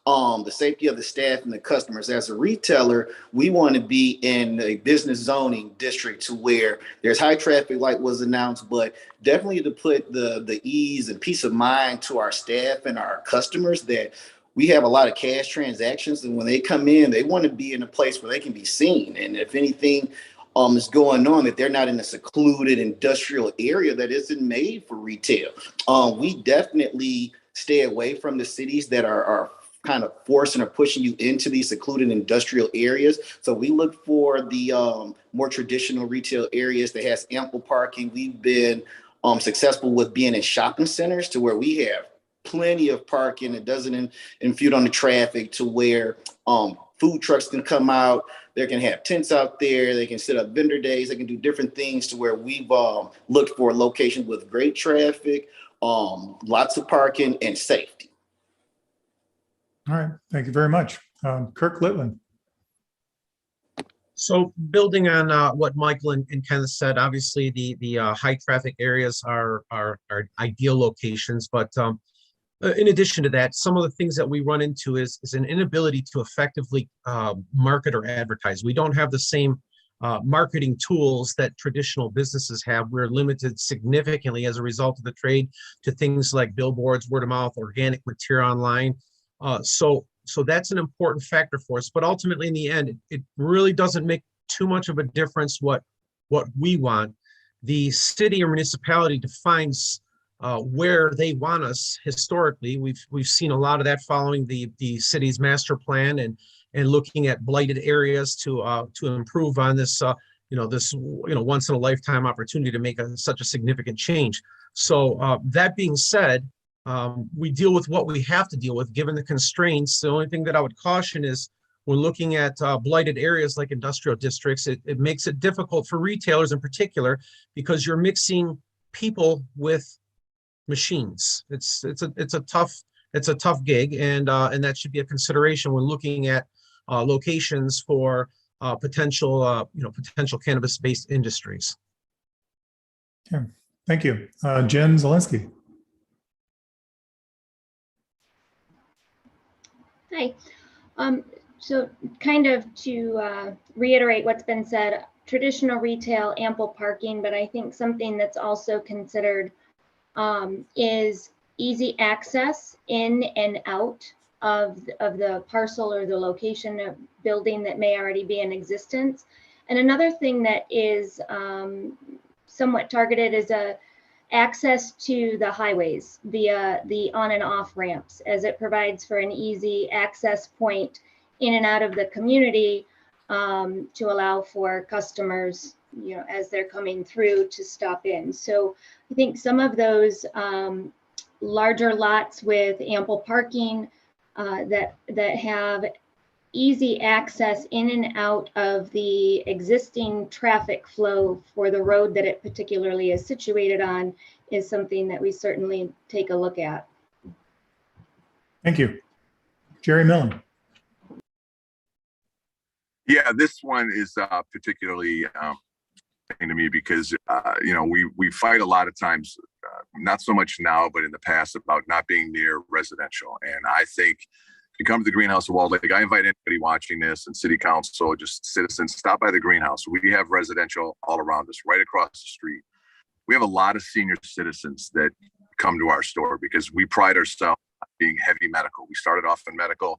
The safety of the staff and the customers. As a retailer, we want to be in a business zoning district to where there's high traffic, like was announced, but definitely to put the ease and peace of mind to our staff and our customers that we have a lot of cash transactions, and when they come in, they want to be in a place where they can be seen. And if anything is going on, that they're not in a secluded industrial area that isn't made for retail. We definitely stay away from the cities that are kind of forcing or pushing you into these secluded industrial areas. So we look for the more traditional retail areas that has ample parking. We've been successful with being in shopping centers to where we have plenty of parking. It doesn't infuse on the traffic to where food trucks can come out. They can have tents out there. They can set up vendor days. They can do different things to where we've looked for locations with great traffic, lots of parking, and safety. All right, thank you very much. Kirk Litwin. So building on what Michael and Kenneth said, obviously the high traffic areas are ideal locations, but in addition to that, some of the things that we run into is an inability to effectively market or advertise. We don't have the same marketing tools that traditional businesses have. We're limited significantly as a result of the trade to things like billboards, word of mouth, organic material online. So that's an important factor for us. But ultimately, in the end, it really doesn't make too much of a difference what we want. The city or municipality defines where they want us historically. We've seen a lot of that following the city's master plan and looking at blighted areas to improve on this once in a lifetime opportunity to make such a significant change. So that being said, we deal with what we have to deal with given the constraints. The only thing that I would caution is when looking at blighted areas like industrial districts, it makes it difficult for retailers in particular because you're mixing people with machines. It's a tough gig, and that should be a consideration when looking at locations for potential cannabis-based industries. Okay, thank you, Jen Zielinski. Hi. So kind of to reiterate what's been said, traditional retail, ample parking, but I think something that's also considered is easy access in and out of the parcel or the location of building that may already be in existence. And another thing that is somewhat targeted is access to the highways via the on and off ramps, as it provides for an easy access point in and out of the community to allow for customers, as they're coming through to stop in. So I think some of those larger lots with ample parking that have easy access in and out of the existing traffic flow for the road that it particularly is situated on is something that we certainly take a look at. Thank you. Jerry Millen. Yeah, this one is particularly to me because we fight a lot of times, not so much now, but in the past, about not being near residential. And I think if you come to the greenhouse of Walled Lake, I invite anybody watching this and city council, just citizens, stop by the greenhouse. We have residential all around us, right across the street. We have a lot of senior citizens that come to our store because we pride ourselves on being heavy medical. We started off in medical.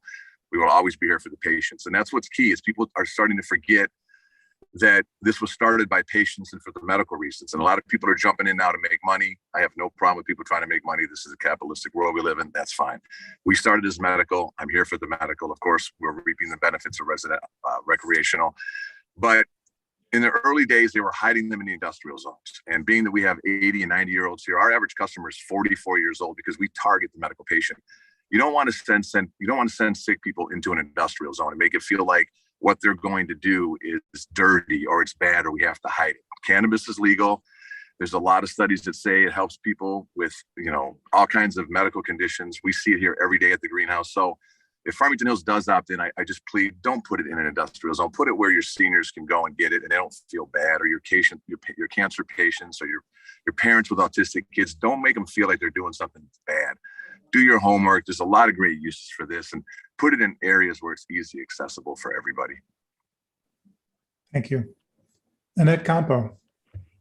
We will always be here for the patients. And that's what's key is people are starting to forget that this was started by patients and for the medical reasons. And a lot of people are jumping in now to make money. I have no problem with people trying to make money. This is a capitalistic world we live in. That's fine. We started as medical. I'm here for the medical. Of course, we're reaping the benefits of recreational. But in the early days, they were hiding them in the industrial zones. And being that we have 80 and 90-year-olds here, our average customer is 44 years old because we target the medical patient. You don't want to send sick people into an industrial zone and make it feel like what they're going to do is dirty or it's bad or we have to hide it. Cannabis is legal. There's a lot of studies that say it helps people with, all kinds of medical conditions. We see it here every day at the greenhouse. So if Farmington Hills does opt in, I just plead, don't put it in an industrial zone. Put it where your seniors can go and get it and they don't feel bad, or your cancer patients or your parents with autistic kids. Don't make them feel like they're doing something bad. Do your homework. There's a lot of great uses for this, and put it in areas where it's easily accessible for everybody. Thank you. Annette Campo.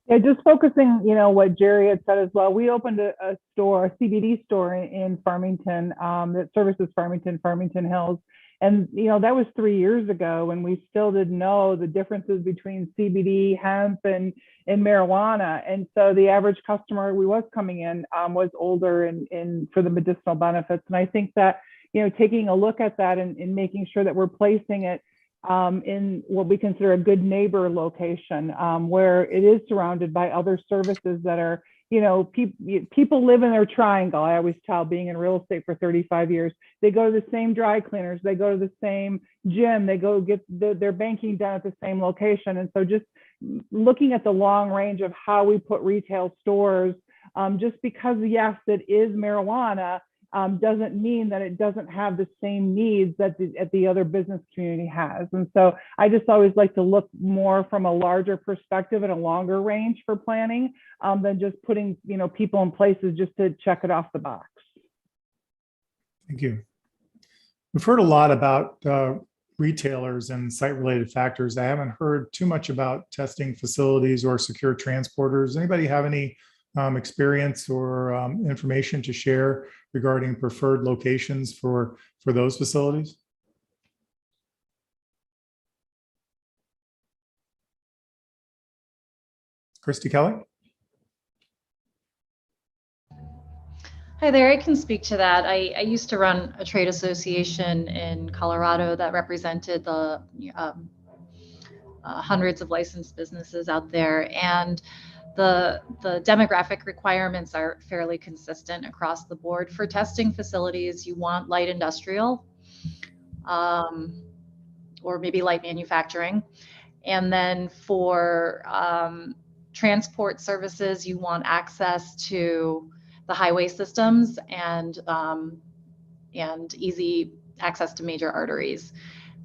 Yeah, just focusing, what Jerry had said as well. We opened a CBD store in Farmington that services Farmington Hills. And, that was 3 years ago, and we still didn't know the differences between CBD, hemp, and marijuana. And so the average customer we was coming in was older and for the medicinal benefits. And I think that, taking a look at that and making sure that we're placing it in what we consider a good neighbor location, where it is surrounded by other services that are people live in their triangle. I always tell, being in real estate for 35 years, they go to the same dry cleaners, they go to the same gym, they go get their banking done at the same location. And so just looking at the long range of how we put retail stores, just because, yes, it is marijuana, doesn't mean that it doesn't have the same needs that the other business community has. And so I just always like to look more from a larger perspective and a longer range for planning than just putting, people in places just to check it off the box. Thank you. We've heard a lot about retailers and site-related factors. I haven't heard too much about testing facilities or secure transporters. Anybody have any experience or information to share regarding preferred locations for those facilities? Christy Kelly? Hi there, I can speak to that. I used to run a trade association in Colorado that represented the hundreds of licensed businesses out there, and the demographic requirements are fairly consistent across the board. For testing facilities, you want light industrial or maybe light manufacturing. And then for transport services, you want access to the highway systems and easy access to major arteries.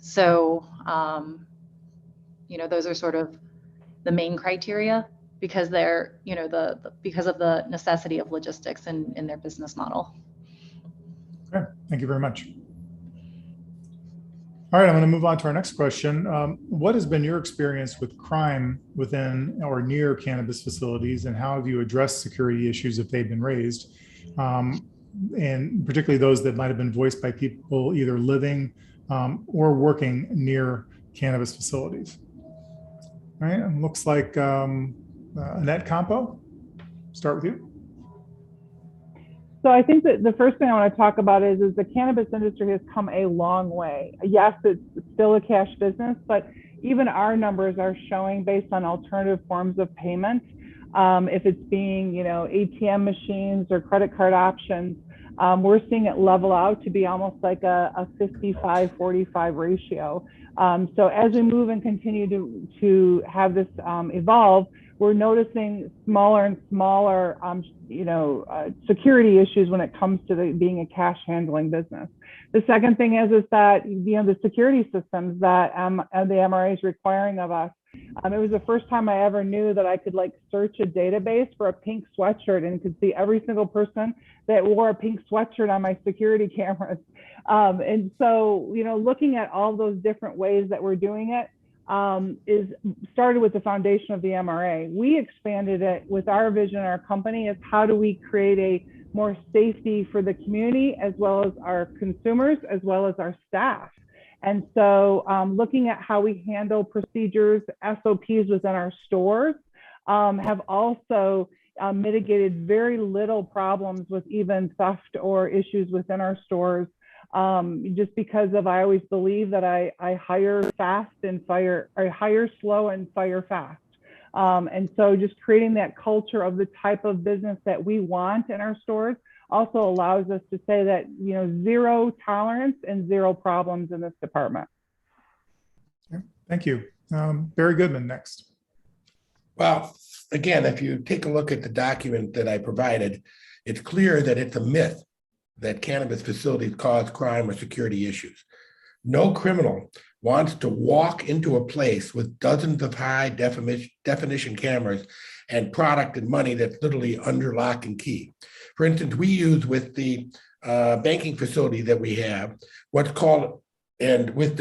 So, those are sort of the main criteria, because they're, because of the necessity of logistics in their business model. Okay, thank you very much. All right, I'm going to move on to our next question. What has been your experience with crime within or near cannabis facilities, and how have you addressed security issues if they've been raised? And particularly those that might have been voiced by people either living or working near cannabis facilities. All right, it looks like Annette Campo, start with you. So I think that the first thing I want to talk about is the cannabis industry has come a long way. Yes, it's still a cash business, but even our numbers are showing, based on alternative forms of payment, if it's being, ATM machines or credit card options, we're seeing it level out to be almost like a 55-45 ratio. So as we move and continue to have this evolve, we're noticing smaller and smaller, security issues when it comes to being a cash handling business. The second thing is that, the security systems that the MRA is requiring of us. It was the first time I ever knew that I could search a database for a pink sweatshirt and could see every single person that wore a pink sweatshirt on my security cameras. And so, looking at all those different ways that we're doing it, is started with the foundation of the MRA. We expanded it with our vision, our company, is how do we create a more safety for the community, as well as our consumers, as well as our staff. And so looking at how we handle procedures, SOPs within our stores, have also mitigated very little problems with even theft or issues within our stores. Just because I always believe that I hire fast and fire, or hire slow and fire fast. And so just creating that culture of the type of business that we want in our stores also allows us to say that, zero tolerance and zero problems in this department. Okay, thank you. Barry Goodman next. Well, again, if you take a look at the document that I provided, it's clear that it's a myth that cannabis facilities cause crime or security issues. No criminal wants to walk into a place with dozens of high definition cameras and product and money that's literally under lock and key. For instance, we use with the banking facility that we have, what's called, and with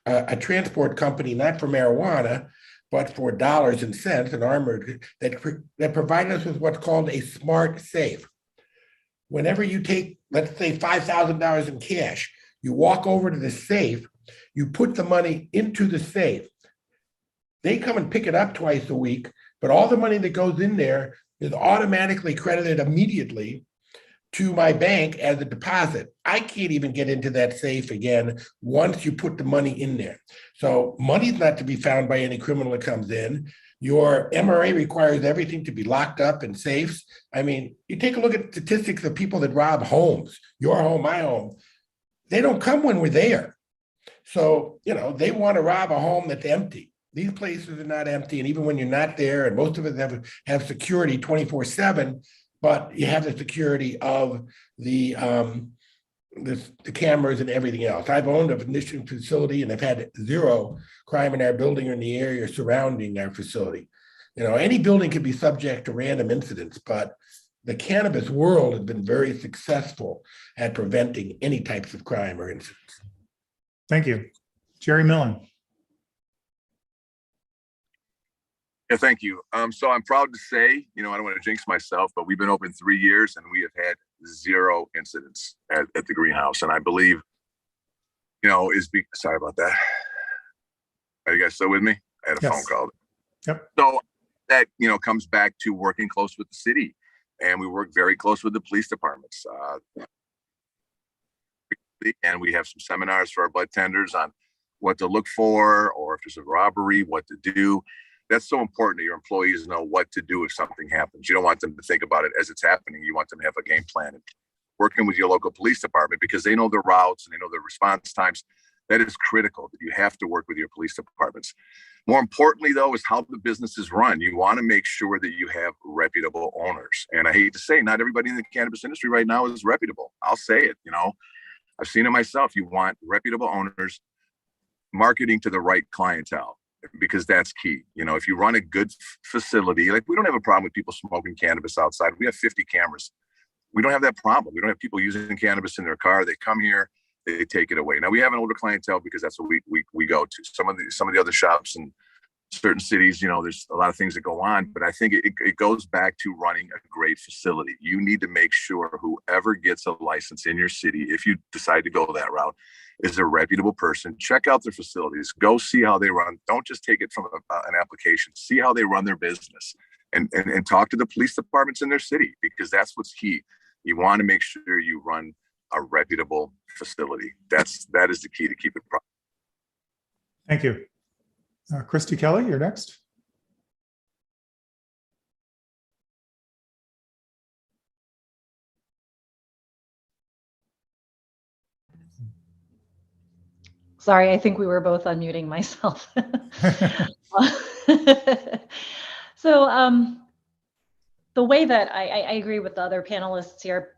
a transport company, not for marijuana, but for dollars and cents, an armored, that provide us with what's called a smart safe. Whenever you take, let's say, $5,000 in cash, you walk over to the safe, you put the money into the safe. They come and pick it up twice a week, but all the money that goes in there is automatically credited immediately to my bank as a deposit. I can't even get into that safe again once you put the money in there. So money's not to be found by any criminal that comes in. Your MRA requires everything to be locked up in safes. I mean, you take a look at statistics of people that rob homes, your home, my home, they don't come when we're there. So, you know, they want to rob a home that's empty. These places are not empty. And even when you're not there, and most of us have security 24/7, but you have the security of the cameras and everything else. I've owned a conditioning facility and I've had zero crime in our building or in the area surrounding our facility. You know, any building can be subject to random incidents, but the cannabis world has been very successful at preventing any types of crime or incidents. Thank you. Jerry Millen. Yeah, thank you. So I'm proud to say, you know, I don't want to jinx myself, but we've been open 3 years and we have had 0 incidents at the greenhouse. And I believe, you know, sorry about that. Are you guys still with me? I had a phone call. Yep. So that, you know, comes back to working close with the city, and we work very close with the police departments. And we have some seminars for our bud tenders on what to look for, or if there's a robbery, what to do. That's so important that your employees know what to do if something happens. You don't want them to think about it as it's happening. You want them to have a game plan. And working with your local police department, because they know the routes and they know the response times, that is critical, that you have to work with your police departments. More importantly, though, is how the business is run. You want to make sure that you have reputable owners. And I hate to say, not everybody in the cannabis industry right now is reputable. I'll say it, you know, I've seen it myself. You want reputable owners, marketing to the right clientele, because that's key. You know, if you run a good facility, like we don't have a problem with people smoking cannabis outside. We have 50 cameras. We don't have that problem. We don't have people using cannabis in their car. They come here, they take it away. Now we have an older clientele because that's what we go to. Some of the other shops in certain cities, you know, there's a lot of things that go on, but I think it goes back to running a great facility. You need to make sure whoever gets a license in your city, if you decide to go that route, is a reputable person. Check out their facilities. Go see how they run. Don't just take it from an application. See how they run their business, and talk to the police departments in their city, because that's what's key. You want to make sure you run a reputable facility. That is the key to keep it proper. Thank you. Christy Kelly, you're next. Sorry, I think we were both unmuting myself. So the way that I agree with the other panelists here,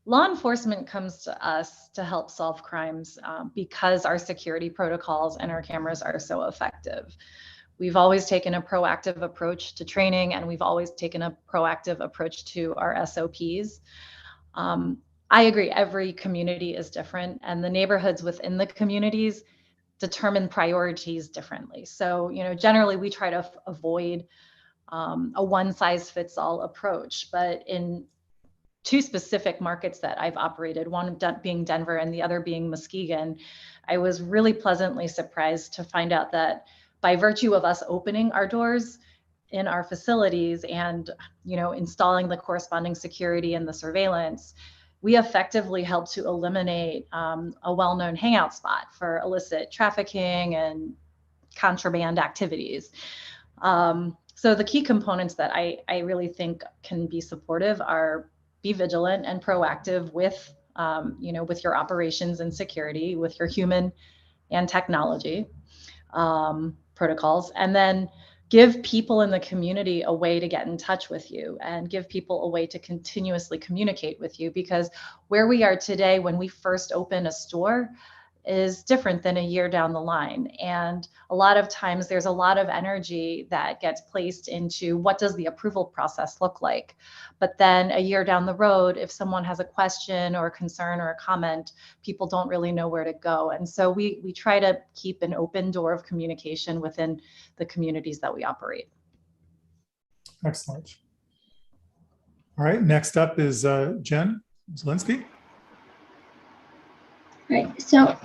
law enforcement comes to us to help solve crimes because our security protocols and our cameras are so effective. We've always taken a proactive approach to training, and we've always taken a proactive approach to our SOPs. I agree, every community is different, and the neighborhoods within the communities determine priorities differently. So, you know, generally we try to avoid a one-size-fits-all approach, but in 2 specific markets that I've operated, one being Denver and the other being Muskegon, I was really pleasantly surprised to find out that by virtue of us opening our doors in our facilities and, you know, installing the corresponding security and the surveillance, we effectively helped to eliminate a well-known hangout spot for illicit trafficking and contraband activities. So the key components that I really think can be supportive are be vigilant and proactive with, you know, with your operations and security, with your human and technology protocols, and then give people in the community a way to get in touch with you and give people a way to continuously communicate with you, because where we are today when we first open a store is different than a year down the line. And a lot of times there's a lot of energy that gets placed into what does the approval process look like. But then a year down the road, if someone has a question or a concern or a comment, people don't really know where to go. And so we try to keep an open door of communication within the communities that we operate. Excellent. All right, next up is Jen Zielinski. Right. So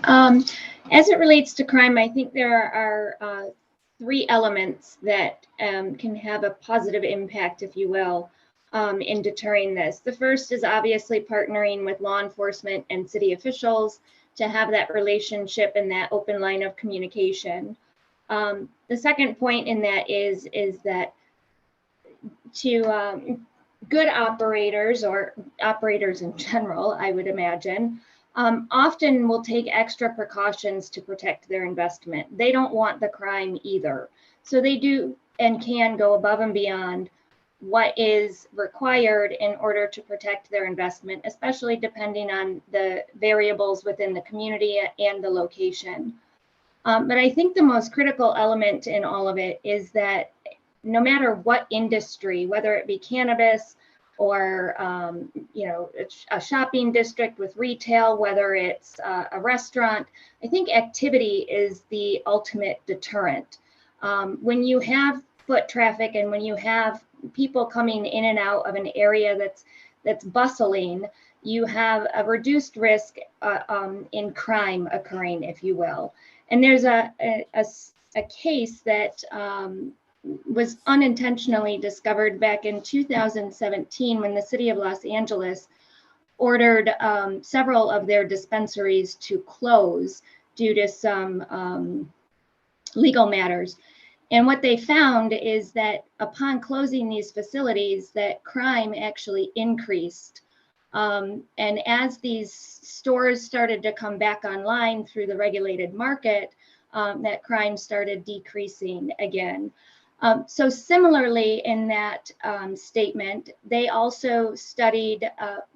as it relates to crime, I think there are 3 elements that can have a positive impact, if you will, in deterring this. The first is obviously partnering with law enforcement and city officials to have that relationship and that open line of communication. The second point in that is that to good operators, or operators in general, I would imagine, often will take extra precautions to protect their investment. They don't want the crime either. So they do and can go above and beyond what is required in order to protect their investment, especially depending on the variables within the community and the location. But I think the most critical element in all of it is that no matter what industry, whether it be cannabis or a shopping district with retail, whether it's a restaurant, I think activity is the ultimate deterrent. When you have foot traffic and when you have people coming in and out of an area that's bustling, you have a reduced risk in crime occurring, if you will. And there's a case that was unintentionally discovered back in 2017 when the city of Los Angeles ordered several of their dispensaries to close due to some legal matters. And what they found is that upon closing these facilities, that crime actually increased. And as these stores started to come back online through the regulated market, that crime started decreasing again. So similarly in that statement, they also studied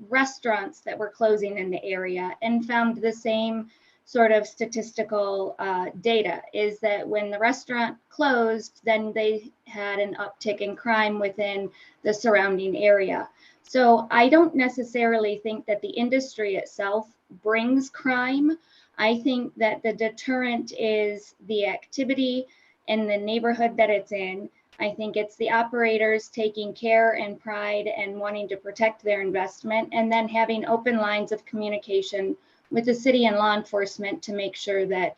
restaurants that were closing in the area and found the same sort of statistical data, is that when the restaurant closed, then they had an uptick in crime within the surrounding area. So I don't necessarily think that the industry itself brings crime. I think that the deterrent is the activity in the neighborhood that it's in. I think it's the operators taking care and pride and wanting to protect their investment, and then having open lines of communication with the city and law enforcement to make sure that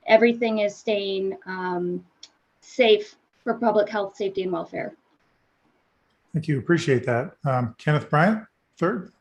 everything is staying safe for public health, safety, and welfare. Thank you. Appreciate that. Kenneth Bryant, third.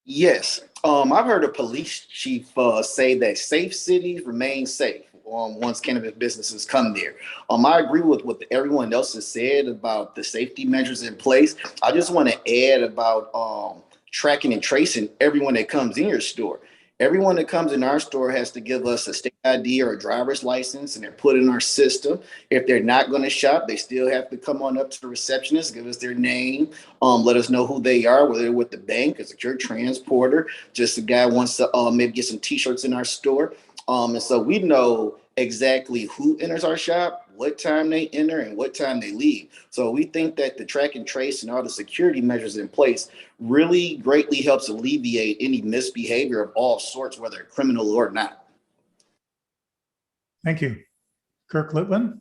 Yes, I've heard a police chief say that safe cities remain safe once cannabis businesses come there. I agree with what everyone else has said about the safety measures in place. I just want to add about tracking and tracing everyone that comes in your store. Everyone that comes in our store has to give us a state ID or a driver's license, and they're put in our system. If they're not going to shop, they still have to come on up to the receptionist, give us their name, let us know who they are, whether they're with the bank, a secure transporter, just a guy wants to maybe get some t-shirts in our store. And so we know exactly who enters our shop, what time they enter, and what time they leave. So we think that the track and trace and all the security measures in place really greatly helps alleviate any misbehavior of all sorts, whether criminal or not. Thank you. Kirk Litwin.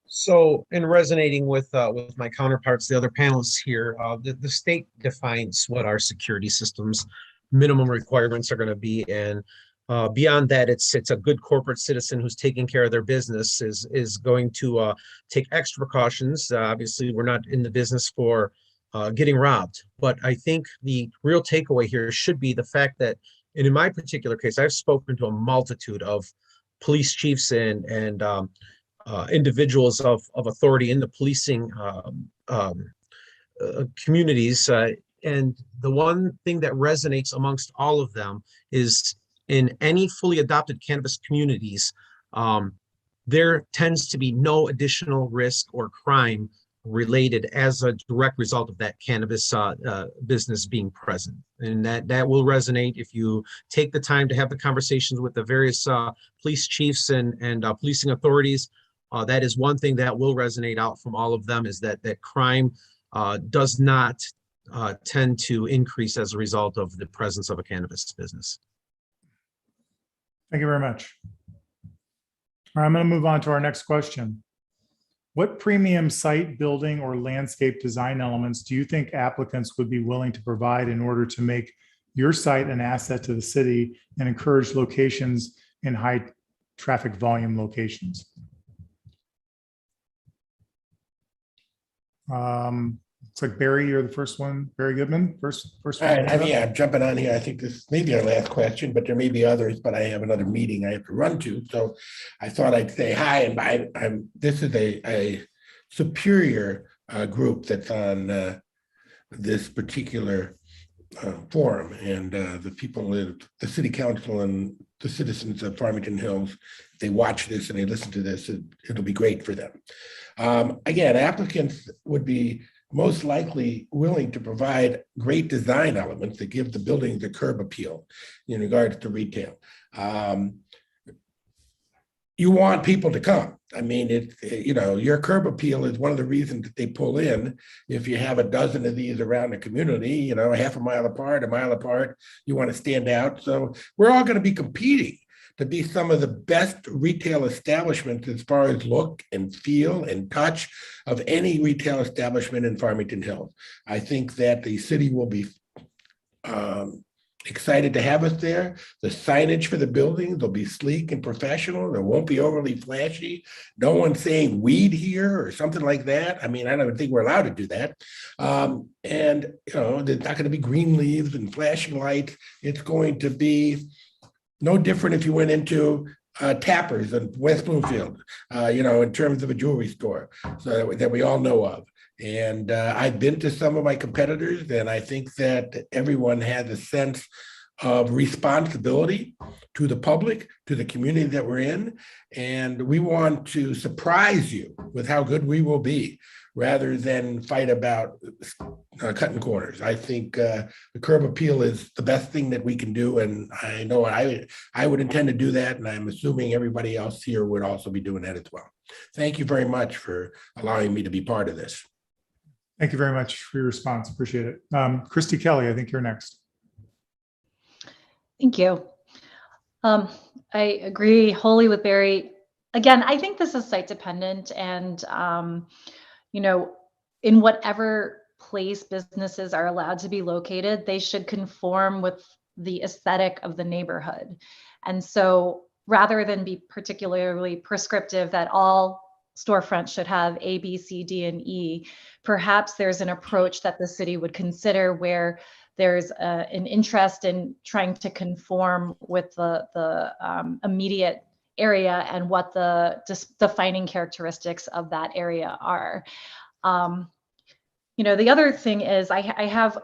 So in resonating with my counterparts, the other panelists here, the state defines what our security systems minimum requirements are going to be, and beyond that, it's a good corporate citizen who's taking care of their business is going to take extra precautions. Obviously, we're not in the business for getting robbed, but I think the real takeaway here should be the fact that, and in my particular case, I've spoken to a multitude of police chiefs and individuals of authority in the policing communities, and the one thing that resonates amongst all of them is, in any fully adopted cannabis communities, there tends to be no additional risk or crime related as a direct result of that cannabis business being present. And that will resonate if you take the time to have the conversations with the various police chiefs and policing authorities. That is one thing that will resonate out from all of them, is that crime does not tend to increase as a result of the presence of a cannabis business. Thank you very much. All right, I'm going to move on to our next question. What premium site building or landscape design elements do you think applicants would be willing to provide in order to make your site an asset to the city and encourage locations in high traffic volume locations? Looks like Barry, you're the first one. Barry Goodman, first. All right, I'm jumping on here. I think this may be our last question, but there may be others, but I have another meeting I have to run to. So I thought I'd say hi, and this is a superior group that's on this particular forum, and the people of the city council and the citizens of Farmington Hills, if they watch this and they listen to this, it'll be great for them. Again, applicants would be most likely willing to provide great design elements that give the building the curb appeal in regards to retail. You want people to come. I mean, your curb appeal is one of the reasons that they pull in. If you have a dozen of these around the community, half a mile apart, you want to stand out. So we're all going to be competing to be some of the best retail establishments as far as look and feel and touch of any retail establishment in Farmington Hills. I think that the city will be excited to have us there. The signage for the buildings will be sleek and professional. It won't be overly flashy. No one's saying weed here or something like that. I mean, I don't think we're allowed to do that. And there's not going to be green leaves and flashing lights. It's going to be no different if you went into Tappers in West Bloomfield, in terms of a jewelry store, so that we all know of. And I've been to some of my competitors, and I think that everyone has a sense of responsibility to the public, to the community that we're in. And we want to surprise you with how good we will be, rather than fight about cutting corners. I think the curb appeal is the best thing that we can do. And I know I would intend to do that. And I'm assuming everybody else here would also be doing that as well. Thank you very much for allowing me to be part of this. Thank you very much for your response. Appreciate it. Christy Kelly, I think you're next. Thank you. I agree wholly with Barry. Again, I think this is site dependent, and in whatever place businesses are allowed to be located, they should conform with the aesthetic of the neighborhood. And so rather than be particularly prescriptive that all storefronts should have A, B, C, D, and E, perhaps there's an approach that the city would consider where there's an interest in trying to conform with the immediate area and what the defining characteristics of that area are. The other thing is I have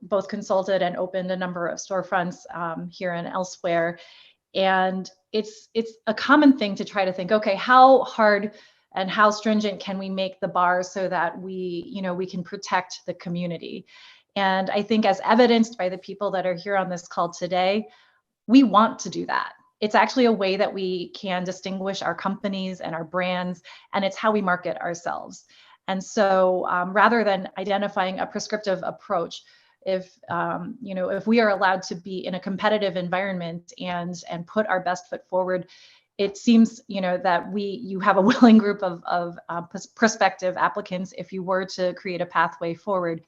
both consulted and opened a number of storefronts here and elsewhere. And it's a common thing to try to think, okay, how hard and how stringent can we make the bar so that we can protect the community? And I think, as evidenced by the people that are here on this call today, we want to do that. It's actually a way that we can distinguish our companies and our brands, and it's how we market ourselves. And so rather than identifying a prescriptive approach, if we are allowed to be in a competitive environment and put our best foot forward, it seems that you have a willing group of prospective applicants if you were to create a pathway forward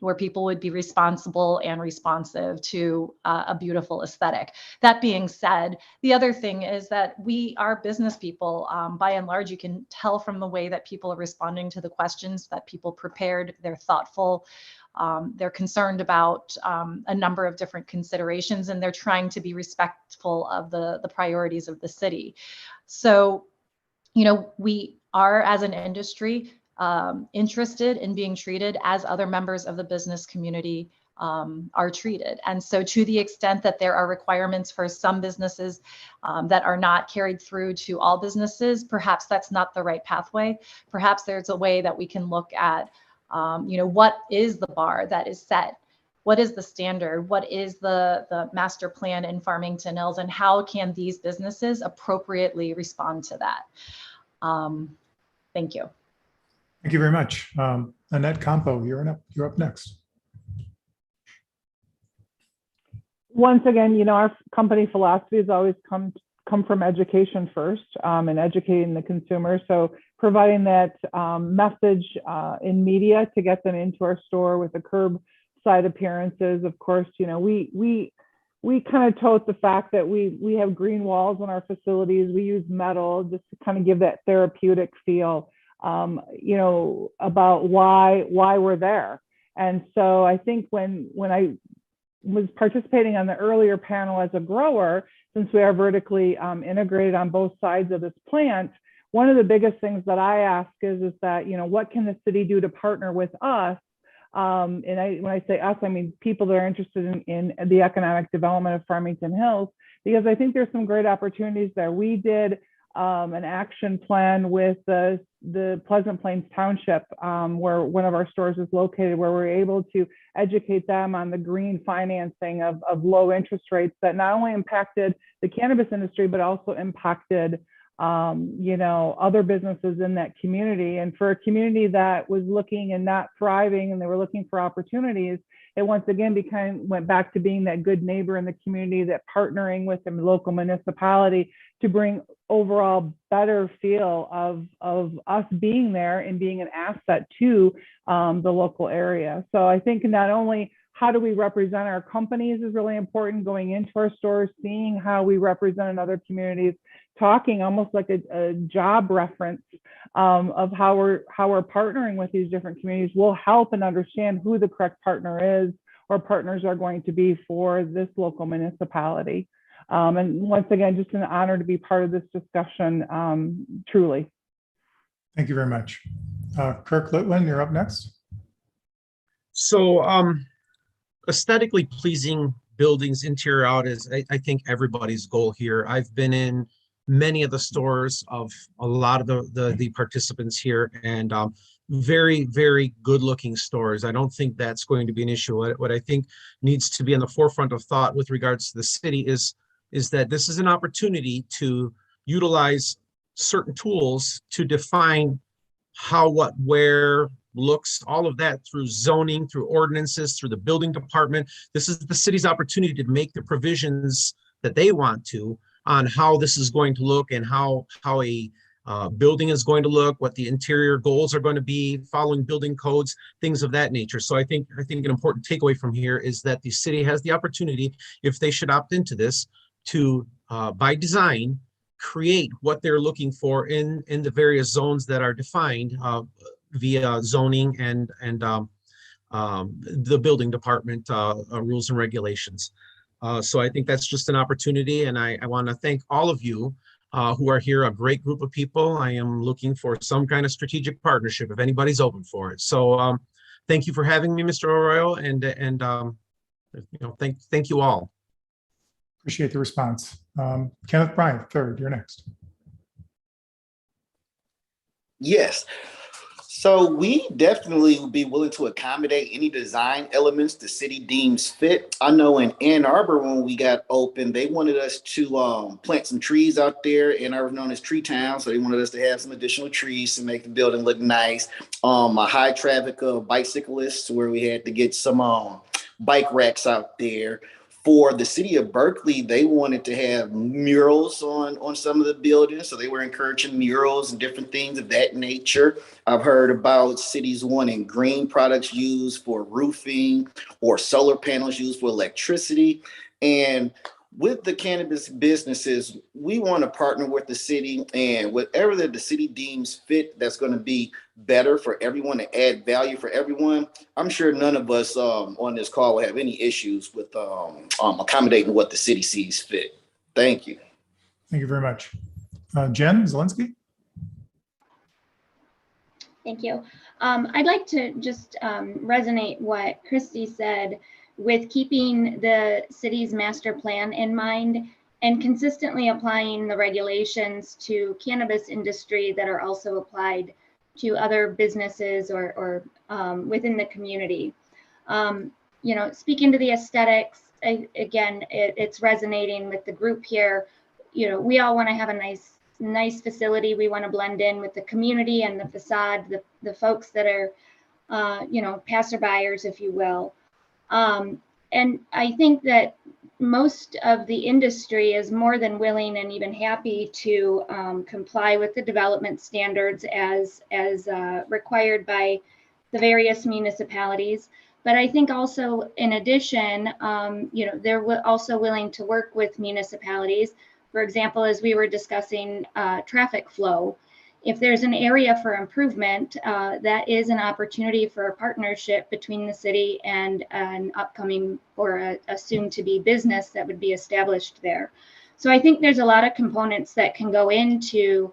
where people would be responsible and responsive to a beautiful aesthetic. That being said, the other thing is that we are business people. By and large, you can tell from the way that people are responding to the questions that people prepared. They're thoughtful. They're concerned about a number of different considerations, and they're trying to be respectful of the priorities of the city. So, we are, as an industry, interested in being treated as other members of the business community are treated. And so to the extent that there are requirements for some businesses that are not carried through to all businesses, perhaps that's not the right pathway. Perhaps there's a way that we can look at what is the bar that is set? What is the standard? What is the master plan in Farmington Hills? And how can these businesses appropriately respond to that? Thank you. Thank you very much. Annette Campo, you're up next. Once again, our company philosophy has always come from education first, and educating the consumer. So providing that message in media to get them into our store with the curbside appearances. Of course, we kind of tote the fact that we have green walls in our facilities. We use metal just to kind of give that therapeutic feel. about why we're there. And so I think when I was participating on the earlier panel as a grower, since we are vertically integrated on both sides of this plant, one of the biggest things that I ask is that, what can the city do to partner with us? And when I say us, I mean people that are interested in the economic development of Farmington Hills, because I think there's some great opportunities there. We did an action plan with the Pleasant Plains Township, where one of our stores is located, where we're able to educate them on the green financing of low interest rates that not only impacted the cannabis industry, but also impacted other businesses in that community. And for a community that was looking and not thriving, and they were looking for opportunities, it once again went back to being that good neighbor in the community, that partnering with the local municipality to bring overall better feel of us being there and being an asset to the local area. So I think not only how do we represent our companies is really important, going into our stores, seeing how we represent in other communities, talking almost like a job reference of how we're partnering with these different communities will help and understand who the correct partner is or partners are going to be for this local municipality. And once again, just an honor to be part of this discussion, truly. Thank you very much. Kirk Litwin, you're up next. So aesthetically pleasing buildings interior out is, I think, everybody's goal here. I've been in many of the stores of a lot of the participants here, and very, very good looking stores. I don't think that's going to be an issue. What I think needs to be on the forefront of thought with regards to the city is that this is an opportunity to utilize certain tools to define how, what, where, looks, all of that through zoning, through ordinances, through the building department. This is the city's opportunity to make the provisions that they want to on how this is going to look and how a building is going to look, what the interior goals are going to be, following building codes, things of that nature. So I think an important takeaway from here is that the city has the opportunity, if they should opt into this, to by design create what they're looking for in the various zones that are defined via zoning and the building department rules and regulations. So I think that's just an opportunity, and I want to thank all of you who are here, a great group of people. I am looking for some kind of strategic partnership if anybody's open for it. So thank you for having me, Mr. Arroyo, and thank you all. Appreciate the response. Kenneth Bryant, third, you're next. Yes. So we definitely would be willing to accommodate any design elements the city deems fit. I know in Ann Arbor, when we got open, they wanted us to plant some trees out there. Ann Arbor is known as Tree Town, so they wanted us to have some additional trees to make the building look nice. A high traffic of bicyclists, where we had to get some bike racks out there. For the city of Berkeley, they wanted to have murals on some of the buildings. So they were encouraging murals and different things of that nature. I've heard about cities wanting green products used for roofing or solar panels used for electricity. And with the cannabis businesses, we want to partner with the city, and whatever the city deems fit that's going to be better for everyone, to add value for everyone. I'm sure none of us on this call will have any issues with accommodating what the city sees fit. Thank you. Thank you very much. Jen Zielinski. Thank you. I'd like to just resonate what Christy said with keeping the city's master plan in mind and consistently applying the regulations to cannabis industry that are also applied to other businesses or within the community. Speaking to the aesthetics, again, it's resonating with the group here. We all want to have a nice facility. We want to blend in with the community and the facade, the folks that are, passerbyers, if you will. And I think that most of the industry is more than willing and even happy to comply with the development standards as required by the various municipalities. But I think also, in addition, they're also willing to work with municipalities. For example, as we were discussing traffic flow, if there's an area for improvement, that is an opportunity for a partnership between the city and an upcoming or a soon-to-be business that would be established there. So I think there's a lot of components that can go into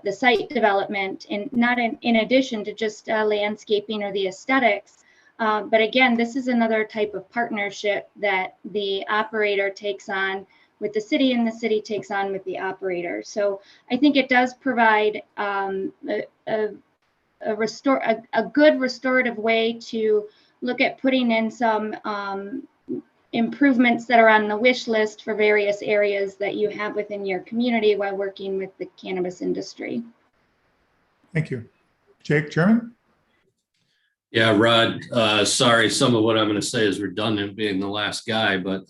the site development, and not in addition to just landscaping or the aesthetics. But again, this is another type of partnership that the operator takes on with the city and the city takes on with the operator. So I think it does provide a good restorative way to look at putting in some improvements that are on the wish list for various areas that you have within your community while working with the cannabis industry. Thank you. Jake German? Yeah, Rod, sorry, some of what I'm going to say is redundant being the last guy, but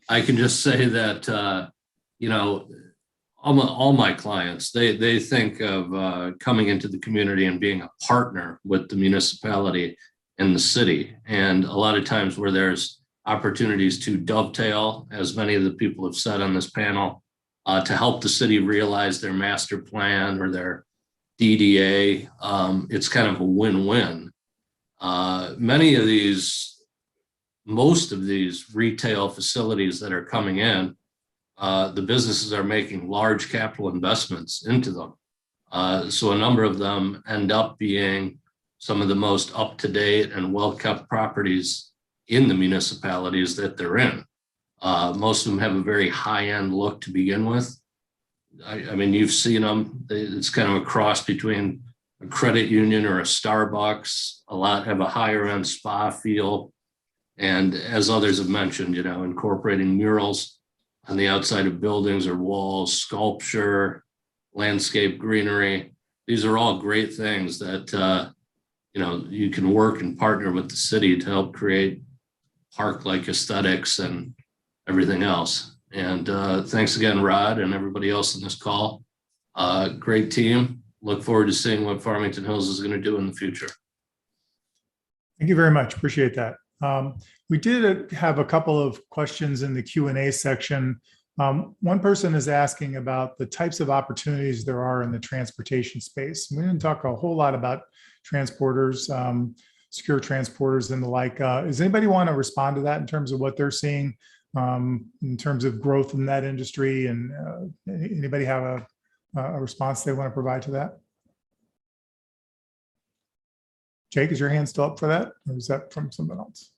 I can just say that, you know, all my clients, they think of coming into the community and being a partner with the municipality and the city. And a lot of times where there's opportunities to dovetail, as many of the people have said on this panel, to help the city realize their master plan or their DDA, it's kind of a win-win. Most of these retail facilities that are coming in, the businesses are making large capital investments into them. So a number of them end up being some of the most up-to-date and well-kept properties in the municipalities that they're in. Most of them have a very high-end look to begin with. I mean, you've seen them. It's kind of a cross between a credit union or a Starbucks. A lot have a higher-end spa feel. And as others have mentioned, you know, incorporating murals on the outside of buildings or walls, sculpture, landscape greenery. These are all great things that, you know, you can work and partner with the city to help create park-like aesthetics and everything else. And thanks again, Rod, and everybody else in this call. Great team. Look forward to seeing what Farmington Hills is going to do in the future. Thank you very much. Appreciate that. We did have a couple of questions in the Q&A section. One person is asking about the types of opportunities there are in the transportation space. We didn't talk a whole lot about transporters, secure transporters and the like. Does anybody want to respond to that in terms of what they're seeing in terms of growth in that industry? And anybody have a response they want to provide to that? Jake, is your hand still up for that? Or is that from someone else?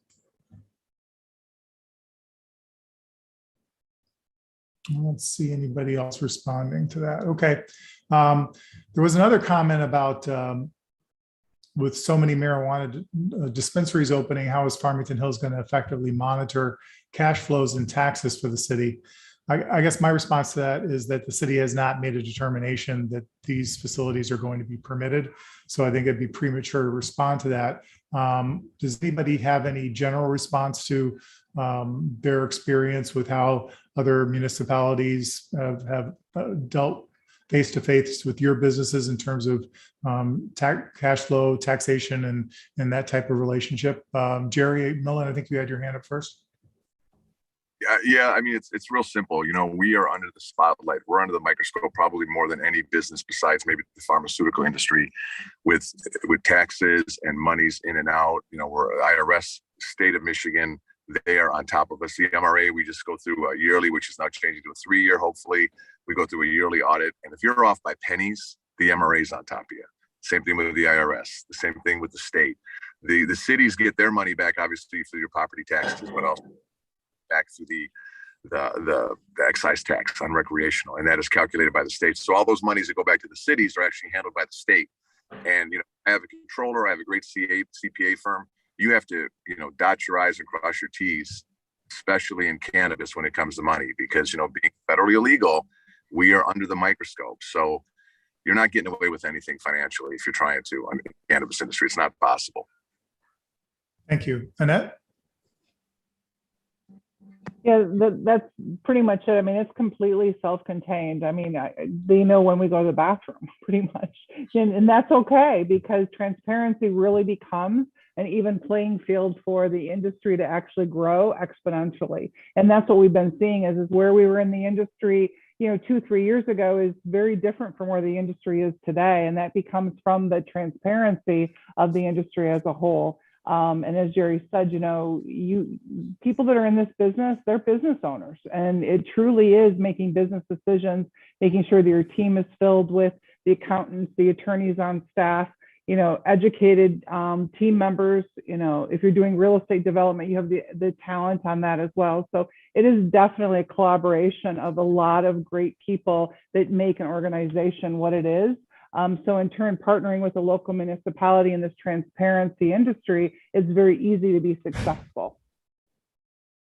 I don't see anybody else responding to that. Okay. There was another comment about with so many marijuana dispensaries opening, how is Farmington Hills going to effectively monitor cash flows and taxes for the city? I guess my response to that is that the city has not made a determination that these facilities are going to be permitted. So I think it'd be premature to respond to that. Does anybody have any general response to their experience with how other municipalities have dealt face-to-face with your businesses in terms of cash flow, taxation, and that type of relationship? Jerry Millen, I think you had your hand up first. Yeah, I mean, it's real simple. You know, we are under the spotlight. We're under the microscope probably more than any business besides maybe the pharmaceutical industry with taxes and monies in and out. You know, we're IRS, state of Michigan. They are on top of us. The MRA, we just go through a yearly, which is now changing to a 3-year, hopefully. We go through a yearly audit. And if you're off by pennies, the MRA is on top of you. Same thing with the IRS. The same thing with the state. The cities get their money back, obviously, through your property taxes. What else? Back through the excise tax on recreational, and that is calculated by the state. So all those monies that go back to the cities are actually handled by the state. And, you know, I have a controller, I have a great CPA firm. You have to, you know, dot your I's and cross your T's, especially in cannabis when it comes to money, because, you know, being federally illegal, we are under the microscope. So you're not getting away with anything financially if you're trying to. I mean, cannabis industry, it's not possible. Thank you. Annette? Yeah, that's pretty much it. I mean, it's completely self-contained. I mean, they know when we go to the bathroom, pretty much. And that's okay, because transparency really becomes an even playing field for the industry to actually grow exponentially. And that's what we've been seeing is where we were in the industry, 2-3 years ago is very different from where the industry is today. And that becomes from the transparency of the industry as a whole. And as Jerry said, people that are in this business, they're business owners, and it truly is making business decisions, making sure that your team is filled with the accountants, the attorneys on staff, educated team members. If you're doing real estate development, you have the talent on that as well. So it is definitely a collaboration of a lot of great people that make an organization what it is. So in turn, partnering with a local municipality in this transparency industry, it's very easy to be successful.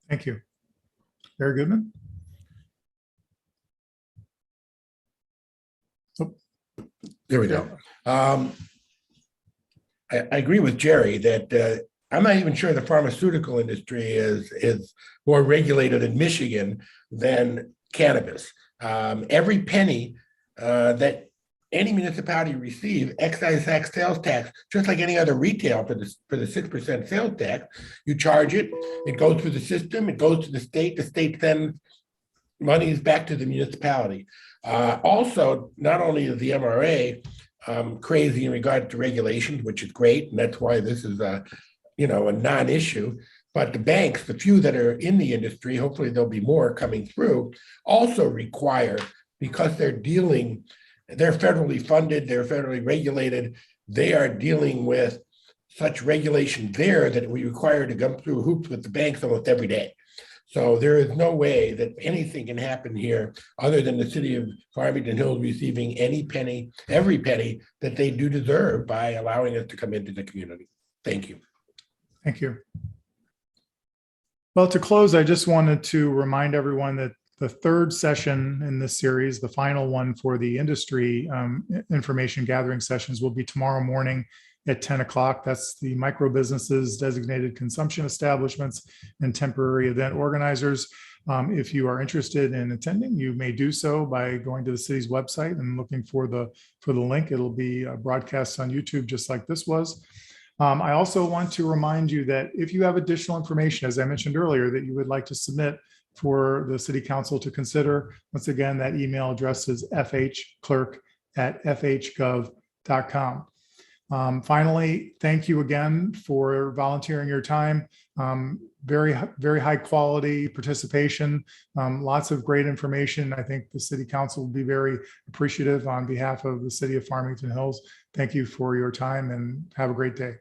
Thank you. Very Goodman. Oh, there we go. I agree with Jerry that I'm not even sure the pharmaceutical industry is more regulated in Michigan than cannabis. Every penny that any municipality receive excise tax, sales tax, just like any other retail for the 6% sales tax, you charge it, it goes through the system, it goes to the state sends monies back to the municipality. Also, not only is the MRA crazy in regard to regulations, which is great, and that's why this is a non-issue, but the banks, the few that are in the industry, hopefully there'll be more coming through, also require, because they're federally funded, they're federally regulated, they are dealing with such regulation there that we require to go through hoops with the banks almost every day. So there is no way that anything can happen here other than the city of Farmington Hills receiving every penny that they do deserve by allowing us to come into the community. Thank you. Thank you. Well, to close, I just wanted to remind everyone that the third session in this series, the final one for the industry information gathering sessions, will be tomorrow morning at 10 o'clock. That's the micro businesses, designated consumption establishments, and temporary event organizers. If you are interested in attending, you may do so by going to the city's website and looking for the link. It'll be broadcast on YouTube just like this was. I also want to remind you that if you have additional information, as I mentioned earlier, that you would like to submit for the City Council to consider, once again, that email address is fhclerk@fhgov.com. Finally, thank you again for volunteering your time. Very, very high quality participation, lots of great information. I think the City Council will be very appreciative on behalf of the City of Farmington Hills. Thank you for your time and have a great day.